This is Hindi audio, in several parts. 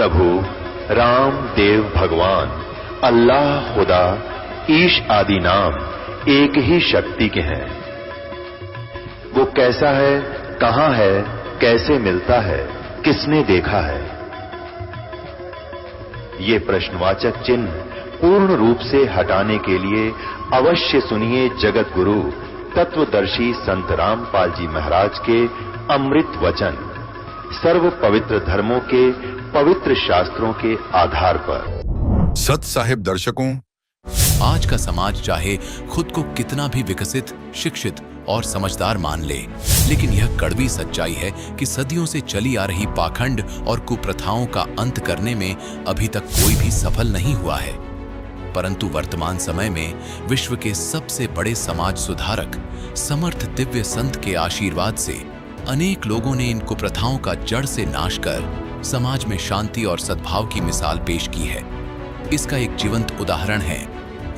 प्रभु राम देव भगवान अल्लाह खुदा ईश आदि नाम एक ही शक्ति के हैं। वो कैसा है, कहां है, कैसे मिलता है, किसने देखा है? ये प्रश्नवाचक चिन्ह पूर्ण रूप से हटाने के लिए अवश्य सुनिए जगत गुरु तत्वदर्शी संत रामपाल जी महाराज के अमृत वचन, सर्व पवित्र धर्मों के पवित्र शास्त्रों के आधार पर। सत साहिब दर्शकों, आज का समाज चाहे खुद को कितना भी विकसित, शिक्षित और समझदार मान ले, लेकिन यह कड़वी सच्चाई है कि सदियों से चली आ रही पाखंड और कुप्रथाओं का अंत करने में अभी तक कोई भी सफल नहीं हुआ है। परंतु वर्तमान समय में विश्व के सबसे बड़े समाज सुधारक समर्थ दिव्य संत के आशीर्वाद से अनेक लोगों ने इन कुप्रथाओं का जड़ से नाश कर समाज में शांति और सद्भाव की मिसाल पेश की है। इसका एक जीवंत उदाहरण है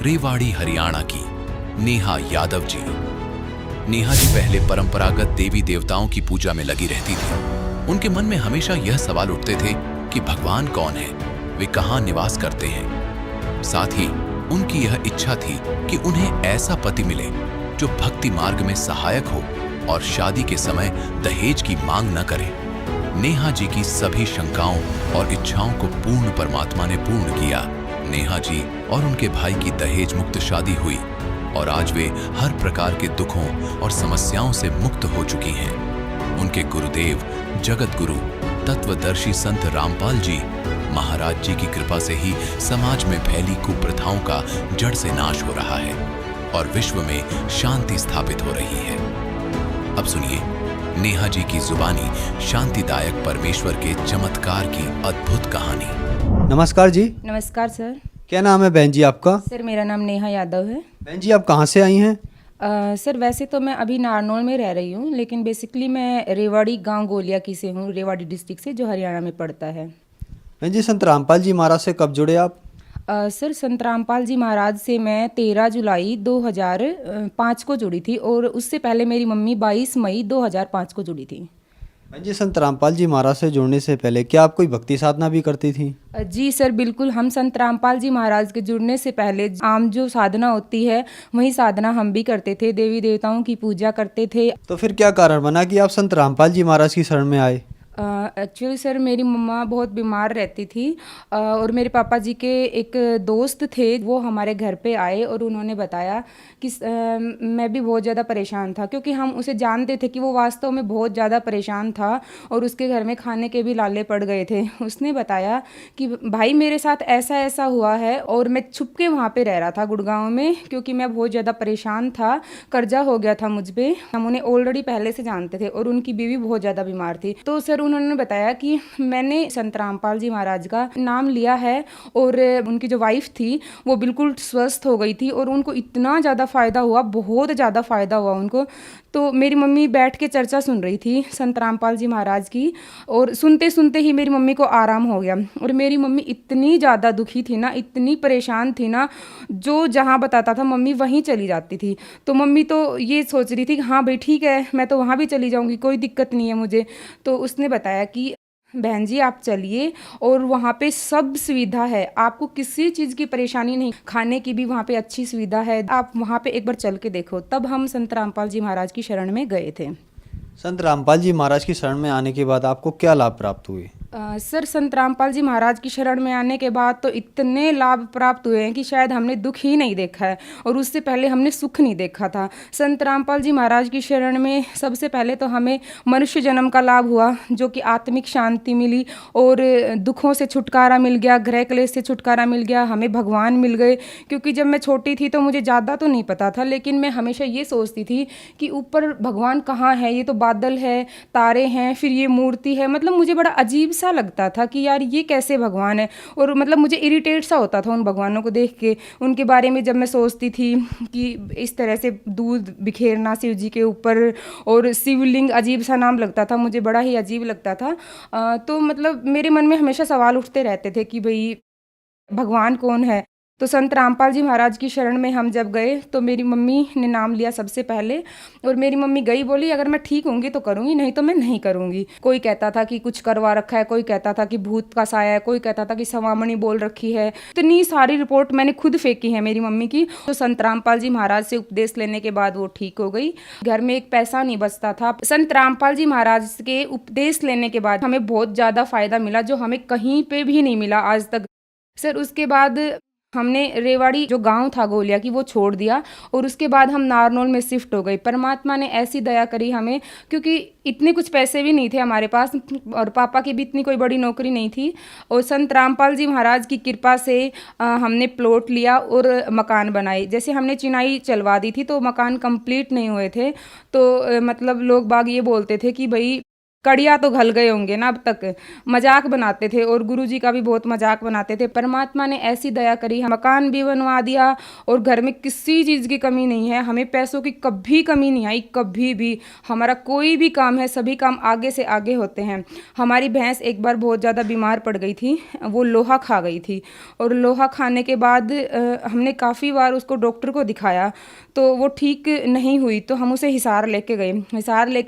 रेवाड़ी हरियाणा की नेहा यादव जी। नेहा जी पहले परंपरागत देवी देवताओं की पूजा में लगी रहती थी। उनके मन में हमेशा यह सवाल उठते थे कि भगवान कौन है, वे कहाँ निवास करते हैं। साथ ही उनकी यह इच्छा थी कि उन्हें ऐसा पति मिले जो भक्ति मार्ग में सहायक हो और शादी के समय दहेज की मांग न करे। नेहा जी की सभी शंकाओं और इच्छाओं को पूर्ण परमात्मा ने पूर्ण किया। नेहा जी और उनके भाई की दहेज मुक्त शादी हुई और आज वे हर प्रकार के दुखों और समस्याओं से मुक्त हो चुकी हैं। उनके गुरुदेव जगत गुरु तत्वदर्शी संत रामपाल जी महाराज जी की कृपा से ही समाज में फैली कुप्रथाओं का जड़ से नाश हो रहा है और विश्व में शांति स्थापित हो रही है। अब सुनिए नेहा जी की जुबानी शांतिदायक परमेश्वर के चमत्कार की अद्भुत कहानी। नमस्कार जी। नमस्कार सर। क्या नाम है बहन जी आपका? सर मेरा नाम नेहा यादव है। बहन जी आप कहाँ से आई हैं? सर वैसे तो मैं अभी नारनौल में रह रही हूँ, लेकिन बेसिकली मैं रेवाड़ी गांव गोलिया की से हूँ, रेवाड़ी डिस्ट्रिक्ट से, जो हरियाणा में पड़ता है। बहन जी संत रामपाल जी महाराज से कब जुड़े आप? सर संत रामपाल जी महाराज से मैं 13 जुलाई 2005 को जुड़ी थी और उससे पहले मेरी मम्मी 22 मई 2005 को जुड़ी थी। बहन जी संत रामपाल जी महाराज से जुड़ने से पहले क्या आप कोई भक्ति साधना भी करती थी? जी सर बिल्कुल, हम संत रामपाल जी महाराज के जुड़ने से पहले आम जो साधना होती है वही साधना हम भी करते थे, देवी देवताओं की पूजा करते थे। तो फिर क्या कारण बना कि आप संत रामपाल जी महाराज की शरण में आए? एक्चुअली सर मेरी मम्मा बहुत बीमार रहती थी और मेरे पापा जी के एक दोस्त थे, वो हमारे घर पे आए और उन्होंने बताया कि मैं भी बहुत ज़्यादा परेशान था, क्योंकि हम उसे जानते थे कि वो वास्तव में बहुत ज़्यादा परेशान था और उसके घर में खाने के भी लाले पड़ गए थे। उसने बताया कि भाई मेरे साथ ऐसा ऐसा हुआ है, और मैं छुप के वहाँ पर रह रहा था गुड़गांव में, क्योंकि मैं बहुत ज़्यादा परेशान था, कर्जा हो गया था मुझ पर। हम उन्हें ऑलरेडी पहले से जानते थे और उनकी बीवी बहुत ज़्यादा बीमार थी। तो सर उन्होंने बताया कि मैंने संत रामपाल जी महाराज का नाम लिया है और उनकी जो वाइफ थी वो बिल्कुल स्वस्थ हो गई थी और उनको इतना ज़्यादा फ़ायदा हुआ, बहुत ज़्यादा फ़ायदा हुआ उनको। तो मेरी मम्मी बैठ के चर्चा सुन रही थी संत रामपाल जी महाराज की, और सुनते सुनते ही मेरी मम्मी को आराम हो गया। और मेरी मम्मी इतनी ज़्यादा दुखी थी ना, इतनी परेशान थी ना, जो जहाँ बताता था मम्मी वहीं चली जाती थी। तो मम्मी तो ये सोच रही थी कि हाँ भाई ठीक है, मैं तो वहाँ भी चली जाऊँगी, कोई दिक्कत नहीं है मुझे। तो उसने बताया कि बहन जी आप चलिए और वहाँ पे सब सुविधा है, आपको किसी चीज़ की परेशानी नहीं, खाने की भी वहाँ पे अच्छी सुविधा है, आप वहाँ पे एक बार चल के देखो। तब हम संत रामपाल जी महाराज की शरण में गए थे। संत रामपाल जी महाराज की शरण में आने के बाद आपको क्या लाभ प्राप्त हुए? सर संत रामपाल जी महाराज की शरण में आने के बाद तो इतने लाभ प्राप्त हुए हैं कि शायद हमने दुख ही नहीं देखा है, और उससे पहले हमने सुख नहीं देखा था। संत रामपाल जी महाराज की शरण में सबसे पहले तो हमें मनुष्य जन्म का लाभ हुआ, जो कि आत्मिक शांति मिली और दुखों से छुटकारा मिल गया, ग्रह क्लेश से छुटकारा मिल गया, हमें भगवान मिल गए। क्योंकि जब मैं छोटी थी तो मुझे ज़्यादा तो नहीं पता था, लेकिन मैं हमेशा ये सोचती थी कि ऊपर भगवान कहाँ है, ये तो बादल है, तारे हैं, फिर ये मूर्ति है। मतलब मुझे बड़ा अजीब सा लगता था कि यार ये कैसे भगवान है, और मतलब मुझे इरिटेट सा होता था उन भगवानों को देख के। उनके बारे में जब मैं सोचती थी कि इस तरह से दूध बिखेरना शिव जी के ऊपर, और शिवलिंग अजीब सा नाम लगता था मुझे, बड़ा ही अजीब लगता था। तो मतलब मेरे मन में हमेशा सवाल उठते रहते थे कि भाई भगवान कौन है। तो संत रामपाल जी महाराज की शरण में हम जब गए तो मेरी मम्मी ने नाम लिया सबसे पहले, और मेरी मम्मी गई, बोली अगर मैं ठीक होंगी तो करूँगी, नहीं तो मैं नहीं करूँगी। कोई कहता था कि कुछ करवा रखा है, कोई कहता था कि भूत का साया है, कोई कहता था कि सवामणी बोल रखी है। इतनी सारी रिपोर्ट मैंने खुद फेंकी है मेरी मम्मी की। तो संत रामपाल जी महाराज से उपदेश लेने के बाद वो ठीक हो गई। घर में एक पैसा नहीं बचता था। संत रामपाल जी महाराज के उपदेश लेने के बाद हमें बहुत ज़्यादा फायदा मिला, जो हमें कहीं पे भी नहीं मिला आज तक। सर उसके बाद हमने रेवाड़ी जो गांव था गोलिया की वो छोड़ दिया, और उसके बाद हम नारनौल में शिफ्ट हो गए। परमात्मा ने ऐसी दया करी हमें, क्योंकि इतने कुछ पैसे भी नहीं थे हमारे पास, और पापा की भी इतनी कोई बड़ी नौकरी नहीं थी। और संत रामपाल जी महाराज की कृपा से हमने प्लॉट लिया और मकान बनाए। जैसे हमने चिनाई चलवा दी थी तो मकान कंप्लीट नहीं हुए थे, तो मतलब लोग बाग ये बोलते थे कि भाई कड़िया तो घल गए होंगे ना, अब तक मजाक बनाते थे, और गुरुजी का भी बहुत मजाक बनाते थे। परमात्मा ने ऐसी दया करी, मकान भी बनवा दिया, और घर में किसी चीज़ की कमी नहीं है। हमें पैसों की कभी कमी नहीं आई, कभी भी। हमारा कोई भी काम है, सभी काम आगे से आगे होते हैं। हमारी भैंस एक बार बहुत ज़्यादा बीमार पड़ गई थी, वो लोहा खा गई थी, और लोहा खाने के बाद हमने काफ़ी बार उसको डॉक्टर को दिखाया, तो वो ठीक नहीं हुई। तो हम उसे हिसार लेके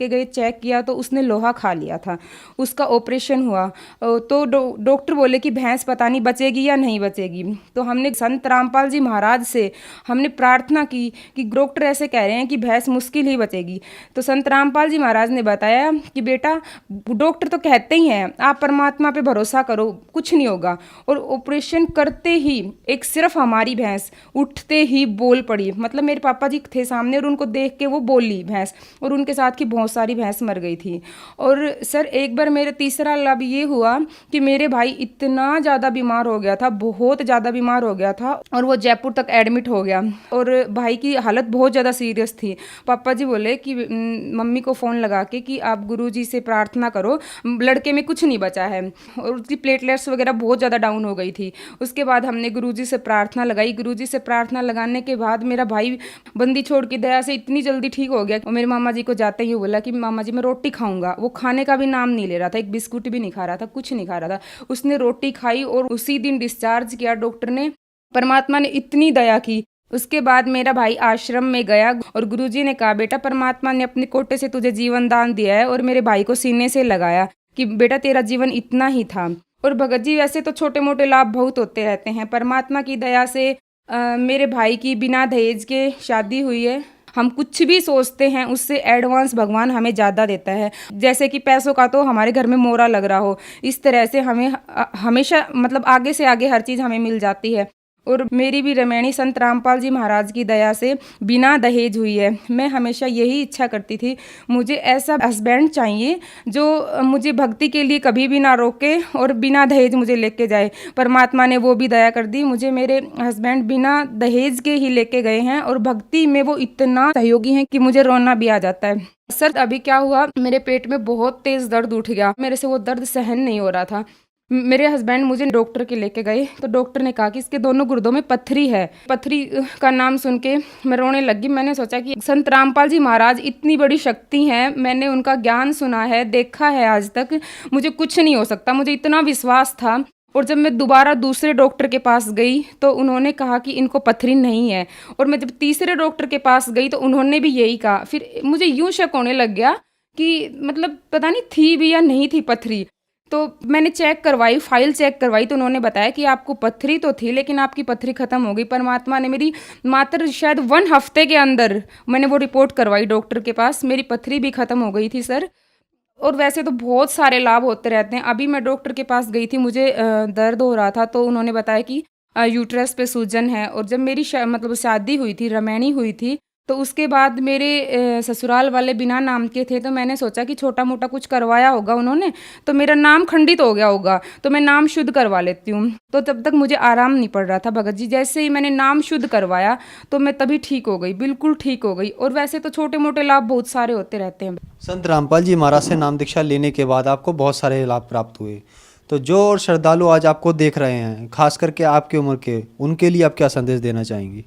गए, चेक किया तो उसने लोहा खा लिया था। उसका ऑपरेशन हुआ, तो डॉक्टर बोले कि भैंस पता नहीं बचेगी या नहीं बचेगी। तो हमने संत रामपाल जी महाराज से हमने प्रार्थना की कि डॉक्टर ऐसे कह रहे हैं कि भैंस मुश्किल ही बचेगी। तो संत रामपाल जी महाराज ने बताया कि बेटा, डॉक्टर तो कहते ही हैं, आप परमात्मा पे भरोसा करो, कुछ नहीं होगा। और ऑपरेशन करते ही एक सिर्फ हमारी भैंस उठते ही बोल पड़ी। मतलब मेरे पापा जी थे सामने, और उनको देख के वो बोली भैंस, और उनके साथ की बहुत सारी भैंस मर गई थी। और सर एक बार मेरा तीसरा लाभ ये हुआ कि मेरे भाई इतना ज़्यादा बीमार हो गया था, बहुत ज़्यादा बीमार हो गया था, और वो जयपुर तक एडमिट हो गया, और भाई की हालत बहुत ज़्यादा सीरियस थी। पापा जी बोले कि मम्मी को फ़ोन लगा के कि आप गुरुजी से प्रार्थना करो, लड़के में कुछ नहीं बचा है, और उसकी प्लेटलेट्स वगैरह बहुत ज़्यादा डाउन हो गई थी। उसके बाद हमने गुरुजी से प्रार्थना लगाई। गुरुजी से प्रार्थना लगाने के बाद मेरा भाई बंदी छोड़ की दया से इतनी जल्दी ठीक हो गया। और मेरे मामा जी को जाते ही बोला कि मामा जी मैं रोटी खाऊंगा। वो खाने का भी नाम नहीं ले रहा था, एक बिस्कुट भी नहीं खा रहा था, कुछ नहीं खा रहा था। उसने रोटी खाई और उसी दिन डिस्चार्ज किया डॉक्टर ने। परमात्मा ने इतनी दया की। उसके बाद मेरा भाई आश्रम में गया, और गुरुजी ने कहा बेटा परमात्मा ने अपने कोटे से तुझे जीवन दान दिया है, और मेरे भाई को सीने से लगाया कि बेटा तेरा जीवन इतना ही था। और भगत जी वैसे तो छोटे मोटे लाभ बहुत होते रहते हैं। परमात्मा की दया से मेरे भाई की बिना दहेज के शादी हुई है। हम कुछ भी सोचते हैं उससे एडवांस भगवान हमें ज़्यादा देता है। जैसे कि पैसों का तो हमारे घर में मोरा लग रहा हो, इस तरह से हमें हमेशा मतलब आगे से आगे हर चीज़ हमें मिल जाती है। और मेरी भी रमैनी संत रामपाल जी महाराज की दया से बिना दहेज हुई है। मैं हमेशा यही इच्छा करती थी, मुझे ऐसा हस्बैंड चाहिए जो मुझे भक्ति के लिए कभी भी ना रोके और बिना दहेज मुझे लेके जाए। परमात्मा ने वो भी दया कर दी, मुझे मेरे हस्बैंड बिना दहेज के ही लेके गए हैं, और भक्ति में वो इतना सहयोगी हैं कि मुझे रोना भी आ जाता है। सर अभी क्या हुआ, मेरे पेट में बहुत तेज़ दर्द उठ गया, मेरे से वो दर्द सहन नहीं हो रहा था। मेरे हस्बैंड मुझे डॉक्टर के लेके गए, तो डॉक्टर ने कहा कि इसके दोनों गुर्दों में पत्थरी है। पत्थरी का नाम सुन के मैं रोने लगी। मैंने सोचा कि संत रामपाल जी महाराज इतनी बड़ी शक्ति हैं, मैंने उनका ज्ञान सुना है, देखा है आज तक, मुझे कुछ नहीं हो सकता, मुझे इतना विश्वास था। और जब मैं दोबारा दूसरे डॉक्टर के पास गई तो उन्होंने कहा कि इनको पत्थरी नहीं है, और मैं जब तीसरे डॉक्टर के पास गई तो उन्होंने भी यही कहा। फिर मुझे यूँ शक होने लग गया कि मतलब पता नहीं थी भी या नहीं थी पत्थरी। तो मैंने चेक करवाई, फाइल चेक करवाई, तो उन्होंने बताया कि आपको पत्थरी तो थी लेकिन आपकी पत्थरी ख़त्म हो गई। परमात्मा ने मेरी मात्र शायद 1 हफ्ते के अंदर मैंने वो रिपोर्ट करवाई डॉक्टर के पास, मेरी पत्थरी भी ख़त्म हो गई थी सर। और वैसे तो बहुत सारे लाभ होते रहते हैं। अभी मैं डॉक्टर के पास गई थी, मुझे दर्द हो रहा था, तो उन्होंने बताया कि यूट्रस पे सूजन है। और जब मेरी मतलब शादी हुई थी, रमैनी हुई थी, तो उसके बाद मेरे ससुराल वाले बिना नाम के थे, तो मैंने सोचा कि छोटा मोटा कुछ करवाया होगा उन्होंने, तो मेरा नाम खंडित हो गया होगा, तो मैं नाम शुद्ध करवा लेती हूँ। तो तब तक मुझे आराम नहीं पड़ रहा था भगत जी। जैसे ही मैंने नाम शुद्ध करवाया तो मैं तभी ठीक हो गई, बिल्कुल ठीक हो गई। और वैसे तो छोटे मोटे लाभ बहुत सारे होते रहते हैं। संत रामपाल जी महाराज से नाम दीक्षा लेने के बाद आपको बहुत सारे लाभ प्राप्त हुए, तो जो और श्रद्धालु आज आपको देख रहे हैं, खास करके आपकी उम्र के, उनके लिए आप क्या संदेश देना चाहेंगी?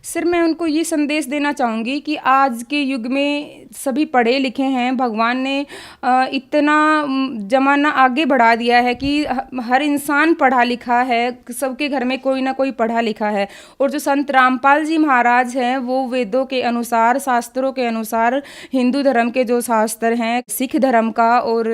सर मैं उनको ये संदेश देना चाहूँगी कि आज के युग में सभी पढ़े लिखे हैं। भगवान ने इतना ज़माना आगे बढ़ा दिया है कि हर इंसान पढ़ा लिखा है, सबके घर में कोई ना कोई पढ़ा लिखा है। और जो संत रामपाल जी महाराज हैं वो वेदों के अनुसार, शास्त्रों के अनुसार, हिंदू धर्म के जो शास्त्र हैं, सिख धर्म का और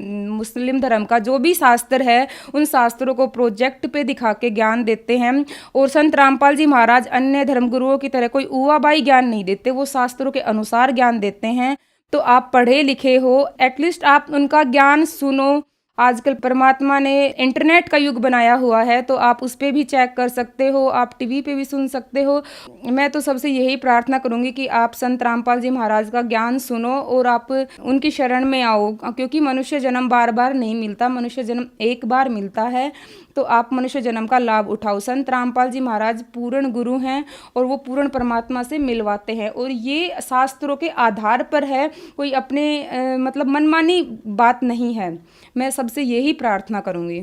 मुस्लिम धर्म का जो भी शास्त्र है, उन शास्त्रों को प्रोजेक्ट पे दिखा के ज्ञान देते हैं। और संत रामपाल जी महाराज अन्य धर्मगुरुओं की तरह कोई ऊवाबाई ज्ञान नहीं देते, वो शास्त्रों के अनुसार ज्ञान देते हैं। तो आप पढ़े लिखे हो, एटलीस्ट आप उनका ज्ञान सुनो। आजकल परमात्मा ने इंटरनेट का युग बनाया हुआ है, तो आप उस पर भी चेक कर सकते हो, आप टीवी पे भी सुन सकते हो। मैं तो सबसे यही प्रार्थना करूंगी कि आप संत रामपाल जी महाराज का ज्ञान सुनो और आप उनकी शरण में आओ, क्योंकि मनुष्य जन्म बार बार नहीं मिलता, मनुष्य जन्म एक बार मिलता है। तो आप मनुष्य जन्म का लाभ उठाओ। संत रामपाल जी महाराज पूर्ण गुरु हैं और वो पूर्ण परमात्मा से मिलवाते हैं, और ये शास्त्रों के आधार पर है, कोई अपने मतलब मनमानी बात नहीं है। मैं सबसे यही प्रार्थना करूंगी।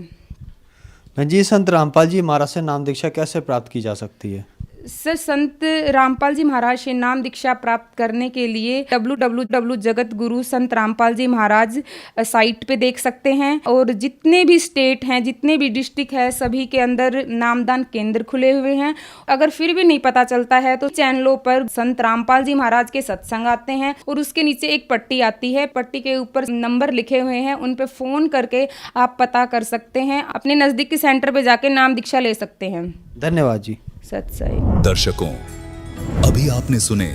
जी, संत रामपाल जी महाराज से नाम दीक्षा कैसे प्राप्त की जा सकती है? सर संत रामपाल जी महाराज से नाम दीक्षा प्राप्त करने के लिए www जगत गुरु संत रामपाल जी महाराज साइट पे देख सकते हैं। और जितने भी स्टेट हैं, जितने भी डिस्ट्रिक्ट है, सभी के अंदर नामदान केंद्र खुले हुए हैं। अगर फिर भी नहीं पता चलता है तो चैनलों पर संत रामपाल जी महाराज के सत्संग आते हैं और उसके नीचे एक पट्टी आती है, पट्टी के ऊपर नंबर लिखे हुए हैं, उन पे फोन करके आप पता कर सकते हैं। अपने नजदीकी सेंटर पे जाके नाम दीक्षा ले सकते हैं। धन्यवाद जी। सत्सई। दर्शकों, अभी आपने सुने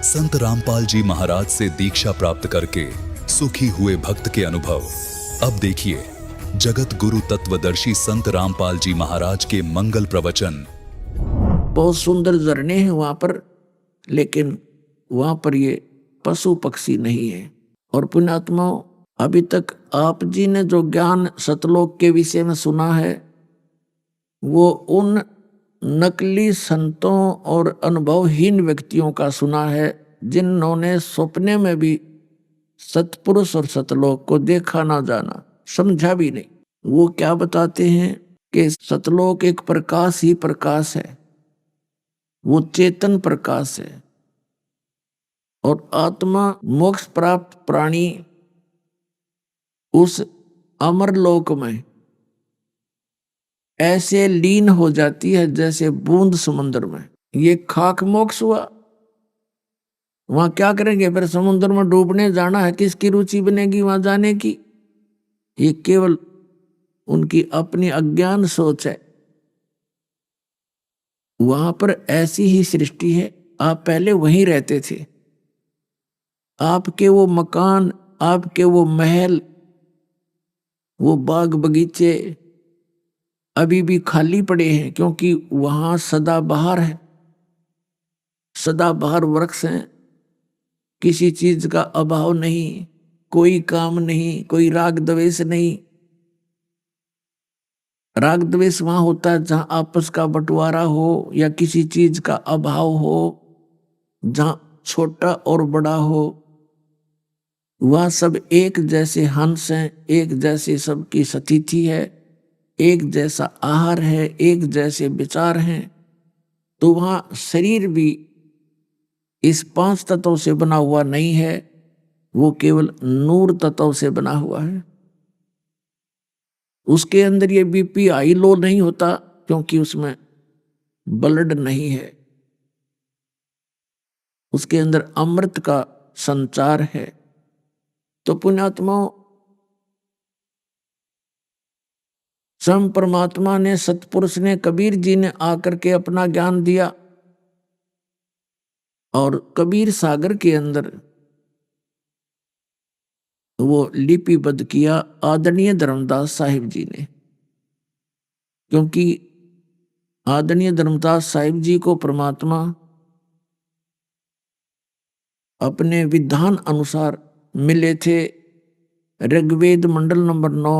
संत रामपाल जी महाराज से दीक्षा प्राप्त करके सुखी हुए भक्त के अनुभव। अब देखिए जगत गुरु तत्वदर्शी संत रामपाल जी महाराज के मंगल प्रवचन। बहुत सुंदर झरने हैं वहां पर, लेकिन वहां पर ये पशु पक्षी नहीं है। और पुण्यात्मा, अभी तक आप जी ने जो ज्ञान सतलोक के विषय में सुना है वो उन नकली संतों और अनुभवहीन व्यक्तियों का सुना है जिन्होंने सपने में भी सतपुरुष और सतलोक को देखा ना जाना, समझा भी नहीं। वो क्या बताते हैं कि सतलोक एक प्रकाश ही प्रकाश है, वो चेतन प्रकाश है, और आत्मा मोक्ष प्राप्त प्राणी उस अमर लोक में ऐसे लीन हो जाती है जैसे बूंद समुद्र में। ये खाक मोक्ष हुआ। वहां क्या करेंगे? फिर समुद्र में डूबने जाना है, किसकी रुचि बनेगी वहां जाने की? ये केवल उनकी अपनी अज्ञान सोच है। वहां पर ऐसी ही सृष्टि है। आप पहले वहीं रहते थे, आपके वो मकान, आपके वो महल, वो बाग बगीचे अभी भी खाली पड़े हैं, क्योंकि वहां सदाबहार है, सदाबहार वृक्ष हैं, किसी चीज का अभाव नहीं, कोई काम नहीं, कोई राग द्वेष नहीं। राग द्वेष वहां होता है जहां आपस का बंटवारा हो या किसी चीज का अभाव हो, जहां छोटा और बड़ा हो। वह सब एक जैसे हंस हैं, एक जैसे सबकी स्थिति है, एक जैसा आहार है, एक जैसे विचार हैं। तो वहां शरीर भी इस 5 तत्वों से बना हुआ नहीं है, वो केवल नूर तत्व से बना हुआ है। उसके अंदर ये बीपी हाई लो नहीं होता, क्योंकि उसमें ब्लड नहीं है। उसके अंदर अमृत का संचार है। तो पुण्यात्माओं, स्वयं परमात्मा ने, सतपुरुष ने, कबीर जी ने आकर के अपना ज्ञान दिया, और कबीर सागर के अंदर वो लिपिबद्ध किया आदरणीय धर्मदास साहिब जी ने। क्योंकि आदरणीय धर्मदास साहिब जी को परमात्मा अपने विधान अनुसार मिले थे। ऋग्वेद मंडल नंबर 9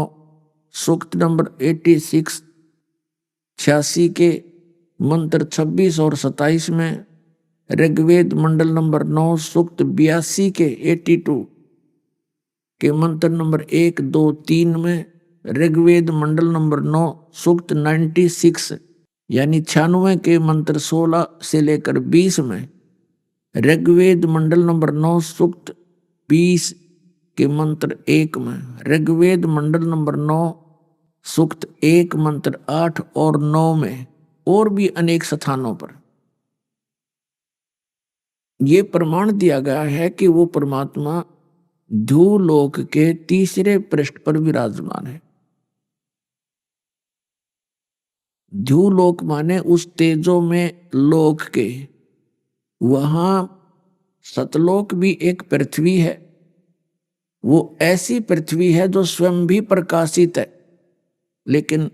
सूक्त नंबर 86 86 के मंत्र 26 और 27 में, ऋग्वेद मंडल नंबर 9 सूक्त 82 के 82 के मंत्र नंबर 1, 2, 3 में, ऋग्वेद मंडल नंबर 9 सूक्त 96 यानी 96 के मंत्र 16 से लेकर 20 में, ऋग्वेद मंडल नंबर 9 सूक्त 20 के मंत्र 1 में, ऋग्वेद मंडल नंबर 9 सूक्त 1 मंत्र 8 और 9 में, और भी अनेक स्थानों पर ये प्रमाण दिया गया है कि वो परमात्मा ध्रुवलोक के तीसरे पृष्ठ पर विराजमान है। ध्रुवलोक माने उस तेजो में लोक के, वहां सतलोक भी एक पृथ्वी है। वो ऐसी पृथ्वी है जो स्वयं भी प्रकाशित है लेकिन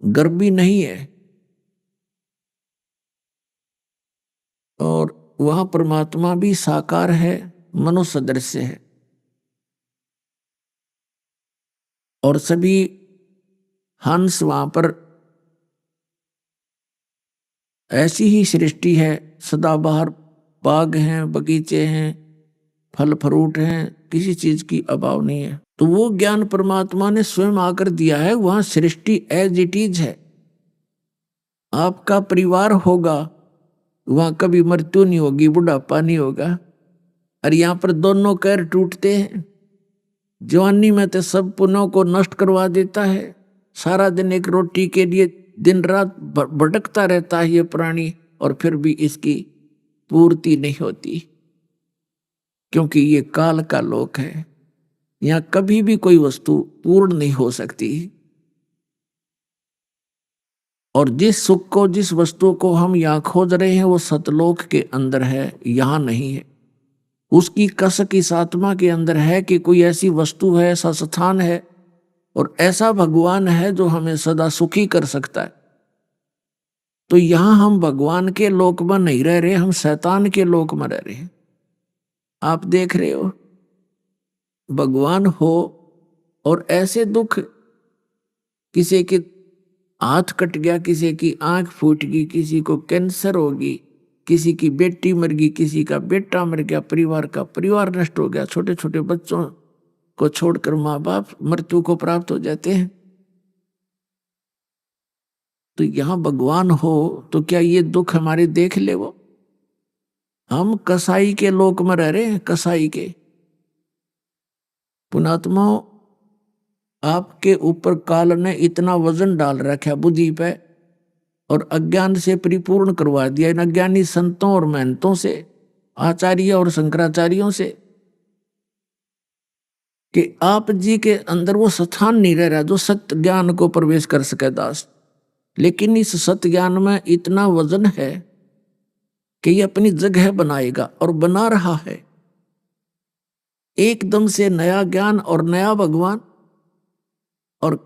गर्भी नहीं है, और वह परमात्मा भी साकार है, मनुष्य सदृश है। और सभी हंस वहां पर ऐसी ही सृष्टि है, सदाबहार बाग हैं, बगीचे हैं, फल फ्रूट हैं, किसी चीज की अभाव नहीं है। तो वो ज्ञान परमात्मा ने स्वयं आकर दिया है। वहां सृष्टि एज इट इज है। आपका परिवार होगा, वहां कभी मृत्यु नहीं होगी, बुढ़ापा नहीं होगा। और यहाँ पर दोनों पैर टूटते हैं। जवानी में तो सब पुनों को नष्ट करवा देता है। सारा दिन एक रोटी के लिए दिन रात भटकता रहता है ये प्राणी, और फिर भी इसकी पूर्ति नहीं होती, क्योंकि ये काल का लोक है। यहाँ कभी भी कोई वस्तु पूर्ण नहीं हो सकती। और जिस सुख को, जिस वस्तु को हम यहाँ खोज रहे हैं वो सतलोक के अंदर है, यहाँ नहीं है। उसकी कसक इस आत्मा के अंदर है कि कोई ऐसी वस्तु है, ऐसा स्थान है और ऐसा भगवान है जो हमें सदा सुखी कर सकता है। तो यहाँ हम भगवान के लोक में नहीं रह रहे, हम शैतान के लोक में रह रहे हैं। आप देख रहे हो, भगवान हो और ऐसे दुख, किसी के हाथ कट गया, किसी की आंख फूट गई, किसी को कैंसर होगी, किसी की बेटी मर गई, किसी का बेटा मर गया, परिवार का परिवार नष्ट हो गया, छोटे छोटे बच्चों को छोड़कर माँ बाप मृत्यु को प्राप्त हो जाते हैं। तो यहाँ भगवान हो तो क्या ये दुख हमारे देख ले वो? हम कसाई के लोक में रह रहे हैं, कसाई के। पुणात्मा, आपके ऊपर काल ने इतना वजन डाल रखा बुद्धि पे और अज्ञान से परिपूर्ण करवा दिया इन अज्ञानी संतों और महंतों से, आचार्य और शंकराचार्यों से, कि आप जी के अंदर वो स्थान नहीं रह रहा जो सत्य ज्ञान को प्रवेश कर सके दास। लेकिन इस सत्य ज्ञान में इतना वजन है कि ये अपनी जगह बनाएगा और बना रहा है। एकदम से नया ज्ञान और नया भगवान, और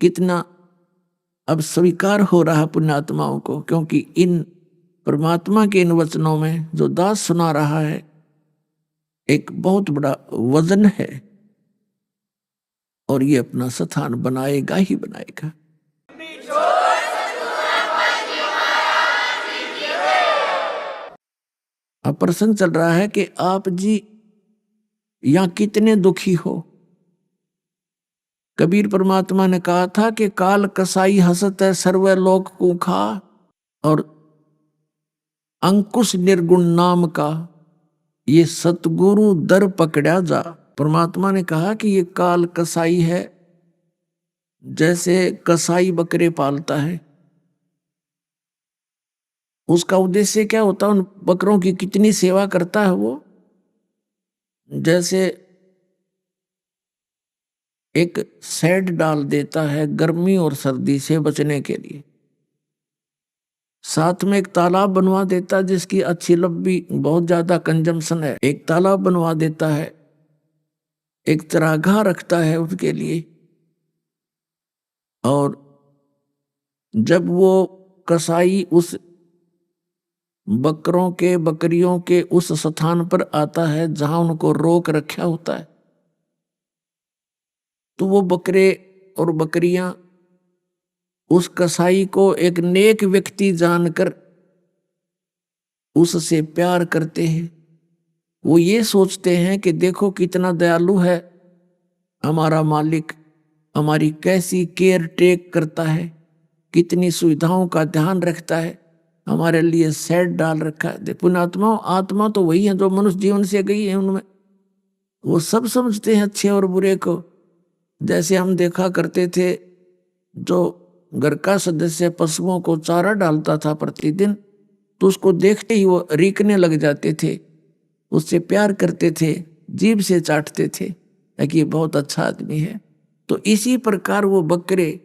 कितना अब स्वीकार हो रहा पुण्यात्माओं को, क्योंकि इन परमात्मा के इन वचनों में जो दास सुना रहा है एक बहुत बड़ा वजन है, और ये अपना स्थान बनाएगा ही बनाएगा। अब प्रसंग चल रहा है कि आप जी यहां कितने दुखी हो। कबीर परमात्मा ने कहा था कि काल कसाई हसत है सर्वे लोक को खा, और अंकुश निर्गुण नाम का ये सतगुरु दर पकड़ा जा। परमात्मा ने कहा कि ये काल कसाई है, जैसे कसाई बकरे पालता है। उसका उद्देश्य क्या होता है? उन बकरों की कितनी सेवा करता है वो। जैसे एक शेड डाल देता है गर्मी और सर्दी से बचने के लिए, साथ में एक तालाब बनवा देता है जिसकी अच्छी लंबी बहुत ज्यादा कंजम्पशन है, एक तालाब बनवा देता है, एक चरागाह रखता है उसके लिए। और जब वो कसाई उस बकरों के बकरियों के उस स्थान पर आता है जहां उनको रोक रखा होता है, तो वो बकरे और बकरियां उस कसाई को एक नेक व्यक्ति जानकर उससे प्यार करते हैं। वो ये सोचते हैं कि देखो कितना दयालु है हमारा मालिक, हमारी कैसी केयर टेक करता है, कितनी सुविधाओं का ध्यान रखता है, हमारे लिए सेट डाल रखा है। पुण्यात्माओं, आत्मा तो वही है जो मनुष्य जीवन से गई है, उनमें वो सब समझते हैं अच्छे और बुरे को। जैसे हम देखा करते थे, जो घर का सदस्य पशुओं को चारा डालता था प्रतिदिन, तो उसको देखते ही वो रीकने लग जाते थे, उससे प्यार करते थे, जीभ से चाटते थे कि ये बहुत अच्छा आदमी है। तो इसी प्रकार वो बकरे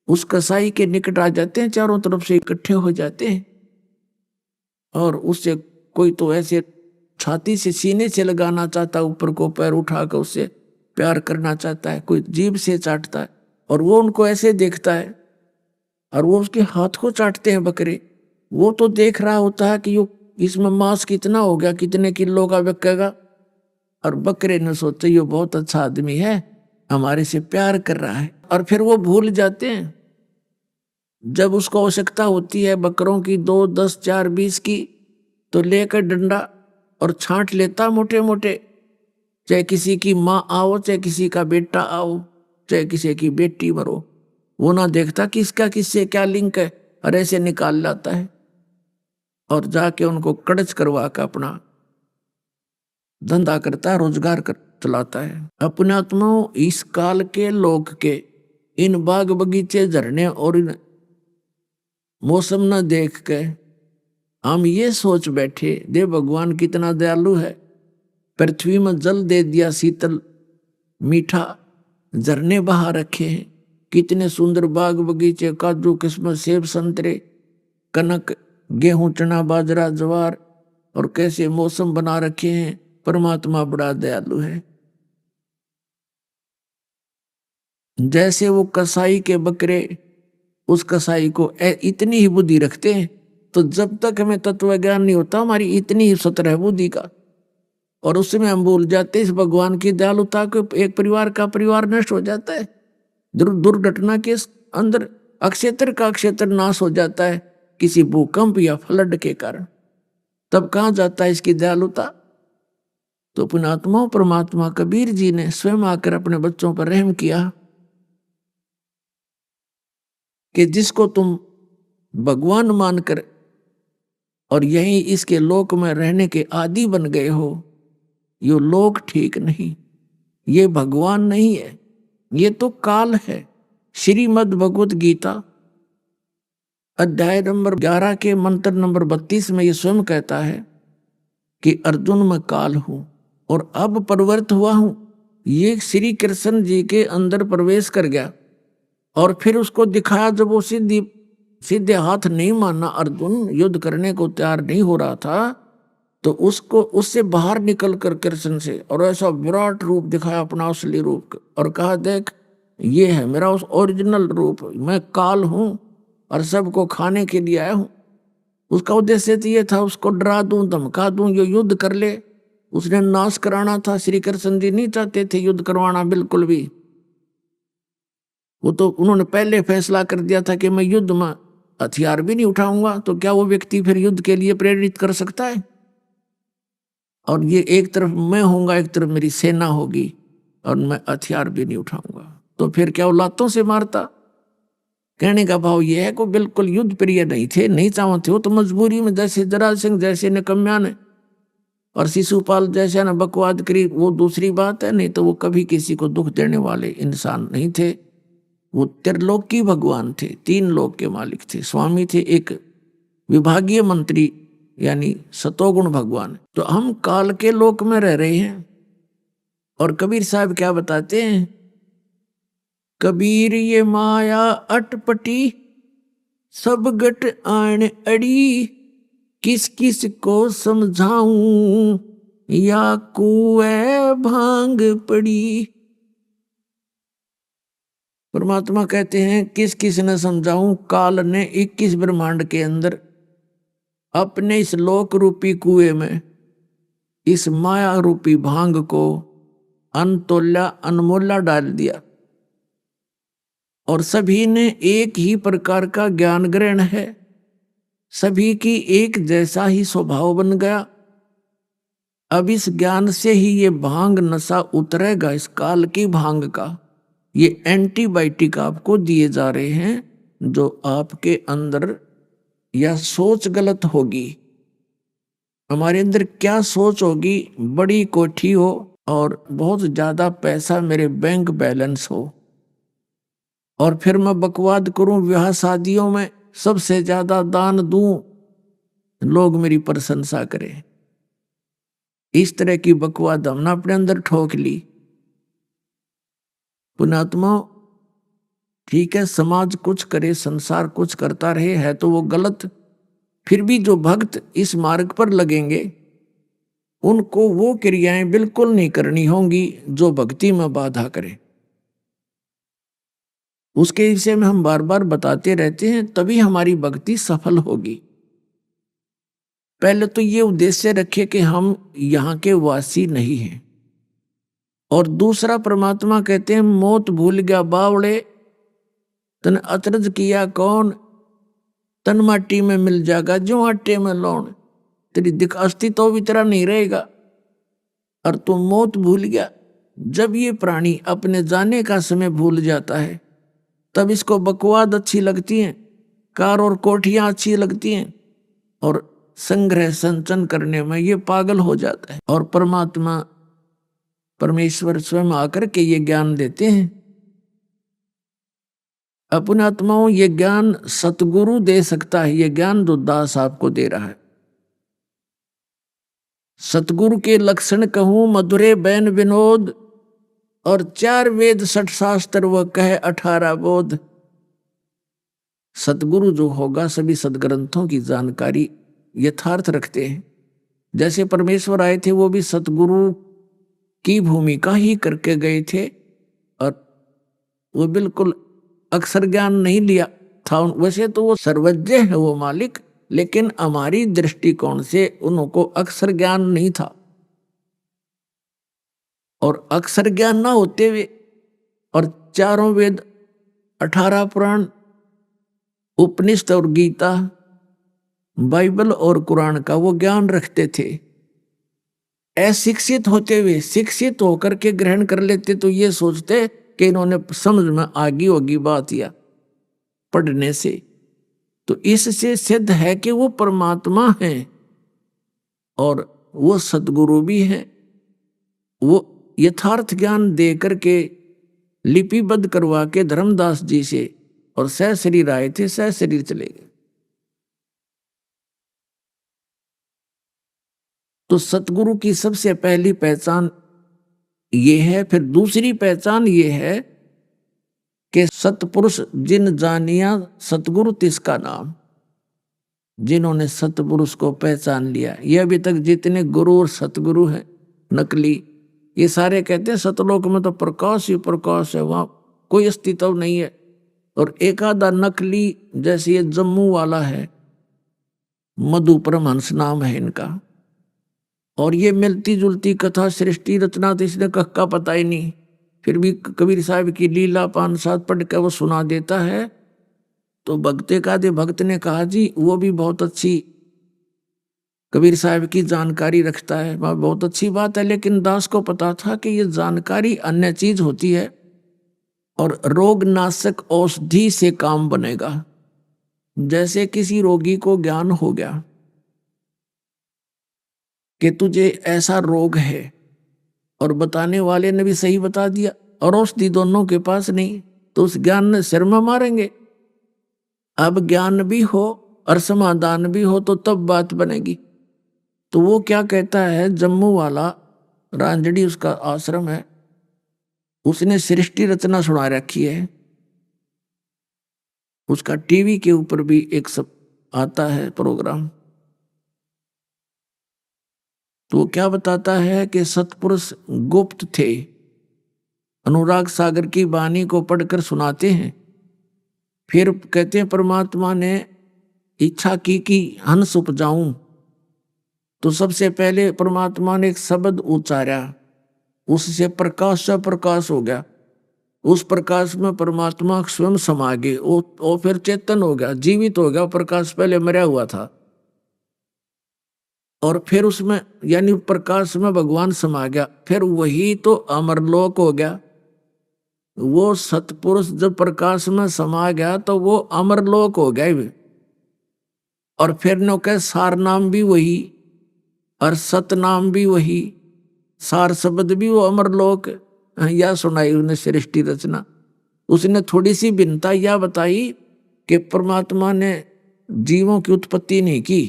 उस कसाई के निकट आ जाते हैं, चारों तरफ से इकट्ठे हो जाते हैं, और उससे कोई तो ऐसे छाती से सीने से लगाना चाहता है, ऊपर को पैर उठाकर उससे प्यार करना चाहता है, कोई जीभ से चाटता है, और वो उनको ऐसे देखता है और वो उसके हाथ को चाटते हैं बकरे। वो तो देख रहा होता है कि यो इसमें मांस कितना हो गया, कितने किलो का बिकेगा, और बकरे ने सोचा ये बहुत अच्छा आदमी है, हमारे से प्यार कर रहा है। और फिर वो भूल जाते हैं, जब उसको आवश्यकता होती है बकरों की 2, 10, 4, 20 की, तो लेकर डंडा और छांट लेता मोटे मोटे, चाहे किसी की माँ आओ, चाहे किसी का बेटा आओ, चाहे किसी की बेटी मरो, वो ना देखता कि इसका किससे क्या लिंक है, और ऐसे निकाल लाता है और जाके उनको कड़च करवा कर अपना धंधा करता है, रोजगार कर चलाता है। अपने आत्माओं, इस काल के लोग के इन बाग बगीचे, झरने और इन मौसम न देख के हम ये सोच बैठे, दे भगवान कितना दयालु है, पृथ्वी में जल दे दिया शीतल मीठा, झरने बहा रखे हैं, कितने सुंदर बाग बगीचे, काजू किस्मत, सेब संतरे, कनक, गेहूं, चना, बाजरा, ज्वार, और कैसे मौसम बना रखे हैं। परमात्मा बड़ा दयालु है। जैसे वो कसाई के बकरे उस कसाई को इतनी ही बुद्धि रखते हैं, तो जब तक हमें तत्व ज्ञान नहीं होता, हमारी इतनी ही सतह बुद्धि का, और उसमें हम भूल जाते इस भगवान की दयालुता को। एक परिवार का परिवार नष्ट हो जाता है, दुर्घटना के अंदर अक्षेत्र का अक्षेत्र नाश हो जाता है किसी भूकंप या फ्लड के कारण, तब कहाँ जाता है इसकी दयालुता। तो पुण्यात्माओं, परमात्मा कबीर जी ने स्वयं आकर अपने बच्चों पर रहम किया कि जिसको तुम भगवान मानकर और यहीं इसके लोक में रहने के आदी बन गए हो, ये लोक ठीक नहीं, ये भगवान नहीं है, ये तो काल है। श्रीमद् भगवत गीता अध्याय नंबर 11 के मंत्र नंबर 32 में ये स्वयं कहता है कि अर्जुन मैं काल हूं और अब परिवर्त हुआ हूं। ये श्री कृष्ण जी के अंदर प्रवेश कर गया और फिर उसको दिखाया, जब वो सीधे हाथ नहीं माना, अर्जुन युद्ध करने को तैयार नहीं हो रहा था, तो उसको उससे बाहर निकल कर कृष्ण से और ऐसा विराट रूप दिखाया, अपना असली रूप, और कहा देख ये है मेरा उस ओरिजिनल रूप, मैं काल हूं और सबको खाने के लिए आया हूं। उसका उद्देश्य तो ये था उसको डरा दूं, धमका दूं, ये युद्ध कर ले, उसने नाश कराना था। श्री कृष्ण जी नहीं चाहते थे युद्ध करवाना बिल्कुल भी, वो तो उन्होंने पहले फैसला कर दिया था कि मैं युद्ध में हथियार भी नहीं उठाऊंगा। तो क्या वो व्यक्ति फिर युद्ध के लिए प्रेरित कर सकता है? और ये एक तरफ मैं होऊंगा, एक तरफ मेरी सेना होगी, और मैं हथियार भी नहीं उठाऊंगा, तो फिर क्या वो लातों से मारता? कहने का भाव ये है कि बिल्कुल युद्ध प्रिय नहीं थे, नहीं चाहते हो तो मजबूरी में, जैसे जरासंध जैसे निकम्या ने और शिशुपाल जैसे ने बकवाद करी, वो दूसरी बात है, नहीं तो वो कभी किसी को दुख देने वाले इंसान नहीं थे। वो त्रिलोकी भगवान थे, 3 लोक के मालिक थे, स्वामी थे, एक विभागीय मंत्री यानी सतोगुण भगवान। तो हम काल के लोक में रह रहे हैं। और कबीर साहब क्या बताते हैं, कबीर ये माया अटपटी सब गट आन अड़ी, किस किस को समझाऊं या कुएं भांग पड़ी। परमात्मा कहते हैं किस किस ने समझाऊं, काल ने 21 ब्रह्मांड के अंदर अपने इस लोक रूपी कुएं में इस माया रूपी भांग को अनतोल्या अनमोला डाल दिया, और सभी ने एक ही प्रकार का ज्ञान ग्रहण है, सभी की एक जैसा ही स्वभाव बन गया। अब इस ज्ञान से ही ये भांग नशा उतरेगा, इस काल की भांग का। ये एंटीबायोटिक आपको दिए जा रहे हैं जो आपके अंदर या सोच गलत होगी। हमारे अंदर क्या सोच होगी, बड़ी कोठी हो और बहुत ज्यादा पैसा मेरे बैंक बैलेंस हो, और फिर मैं बकवाद करूं ब्याह शादियों में, सबसे ज्यादा दान दूं, लोग मेरी प्रशंसा करें। इस तरह की बकवाद हमने अपने अंदर ठोक ली। पुण्यात्मा, ठीक है, समाज कुछ करे, संसार कुछ करता रहे, है तो वो गलत, फिर भी जो भक्त इस मार्ग पर लगेंगे उनको वो क्रियाएं बिल्कुल नहीं करनी होंगी जो भक्ति में बाधा करे। उसके विषय में हम बार बार बताते रहते हैं, तभी हमारी भक्ति सफल होगी। पहले तो ये उद्देश्य रखे कि हम यहाँ के वासी नहीं हैं, और दूसरा परमात्मा कहते हैं मौत भूल गया बावड़े, तन अतरज किया कौन, तन माटी में मिल जाएगा जो आटे में लौण, तेरी दिख अस्तित्व भी तेरा नहीं रहेगा और तू मौत भूल गया। जब ये प्राणी अपने जाने का समय भूल जाता है तब इसको बकवाद अच्छी लगती हैं, कार और कोठियां अच्छी लगती हैं, और संग्रह संचन करने में ये पागल हो जाता है। और परमात्मा परमेश्वर स्वयं आकर के ये ज्ञान देते हैं। अपने आत्माओं, ये ज्ञान सतगुरु दे सकता है, ये ज्ञान जो दास आपको दे रहा है। सतगुरु के लक्षण कहूं मधुरे बैन विनोद, और 4 वेद 6 शास्त्र वह कहे 18 बोध। सतगुरु जो होगा सभी सदग्रंथों की जानकारी यथार्थ रखते हैं। जैसे परमेश्वर आए थे वो भी सतगुरु की भूमिका ही करके गए थे, और वो बिल्कुल अक्षर ज्ञान नहीं लिया था। वैसे तो वो सर्वज्ञ है वो मालिक, लेकिन हमारी दृष्टिकोण से उनको अक्षर ज्ञान नहीं था। और अक्षर ज्ञान ना होते हुए और 4 वेद 18 पुराण उपनिषद और गीता बाइबल और कुरान का वो ज्ञान रखते थे। अशिक्षित होते हुए शिक्षित होकर के ग्रहण कर लेते तो ये सोचते कि इन्होंने समझ में आगी होगी बात या पढ़ने से। तो इससे सिद्ध है कि वो परमात्मा है और वो सद्गुरु भी है। वो यथार्थ ज्ञान दे करके लिपिबद्ध करवा के धर्मदास जी से, और सह शरीर आए थे सह शरीर चले गए। तो सतगुरु की सबसे पहली पहचान ये है। फिर दूसरी पहचान ये है कि सतपुरुष जिन जानिया सतगुरु तिसका नाम। जिन्होंने सतपुरुष को पहचान लिया, ये अभी तक जितने गुरु और सतगुरु हैं नकली, ये सारे कहते हैं सतलोक में तो प्रकाश ही प्रकाश है, वहां कोई अस्तित्व नहीं है। और एक आधा नकली, जैसे ये जम्मू वाला है मधु परमहंस नाम है इनका, और ये मिलती जुलती कथा सृष्टि रचना तो इसने कक्का पता ही नहीं, फिर भी कबीर साहब की लीला 5-7 पढ़ के वो सुना देता है। तो भक्ते का दे भक्त ने कहा जी वो भी बहुत अच्छी कबीर साहब की जानकारी रखता है, वह बहुत अच्छी बात है, लेकिन दास को पता था कि ये जानकारी अन्य चीज होती है और रोग नाशक औषधि से काम बनेगा। जैसे किसी रोगी को ज्ञान हो गया कि तुझे ऐसा रोग है, और बताने वाले ने भी सही बता दिया, और औषधि दोनों के पास नहीं, तो उस ज्ञान ने सिर में मारेंगे। अब ज्ञान भी हो और समाधान भी हो तो तब बात बनेगी। तो वो क्या कहता है, जम्मू वाला रांझड़ी उसका आश्रम है, उसने सृष्टि रचना सुना रखी है, उसका टीवी के ऊपर भी एक सब आता है प्रोग्राम। तो क्या बताता है कि सतपुरुष गुप्त थे, अनुराग सागर की वाणी को पढ़कर सुनाते हैं। फिर कहते हैं परमात्मा ने इच्छा की कि हंस उपजाऊं, तो सबसे पहले परमात्मा ने एक शब्द उच्चारा, उससे प्रकाश से प्रकाश हो गया। उस प्रकाश में परमात्मा स्वयं समा गए, वो फिर चेतन हो गया, जीवित हो गया। प्रकाश पहले मरा हुआ था, और फिर उसमें यानी प्रकाश में भगवान समा गया। फिर वही तो अमरलोक हो गया, वो सतपुरुष जब प्रकाश में समा गया तो वो अमरलोक हो गए। और फिर नो के सार नाम भी वही और सत नाम भी वही, सार शब्द भी वो अमरलोक। यह सुनाई उन्हें सृष्टि रचना। उसने थोड़ी सी भिन्नता यह बताई कि परमात्मा ने जीवों की उत्पत्ति नहीं की,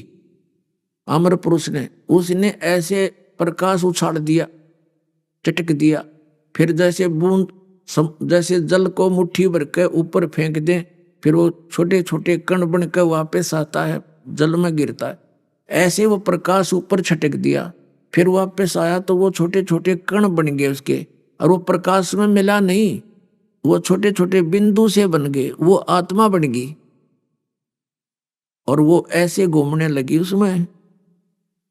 अमर पुरुष ने। उसने ऐसे प्रकाश उछाल दिया, चटक दिया। फिर जैसे बूंद, जैसे जल को मुट्ठी भर के ऊपर फेंक दें, फिर वो छोटे छोटे कण बन कर वापस आता है, जल में गिरता है। ऐसे वो प्रकाश ऊपर छटक दिया, फिर वापस आया तो वो छोटे छोटे कण बन गए उसके, और वो प्रकाश में मिला नहीं, वो छोटे छोटे बिंदु से बन गए, वो आत्मा बन गई। और वो ऐसे घूमने लगी उसमें,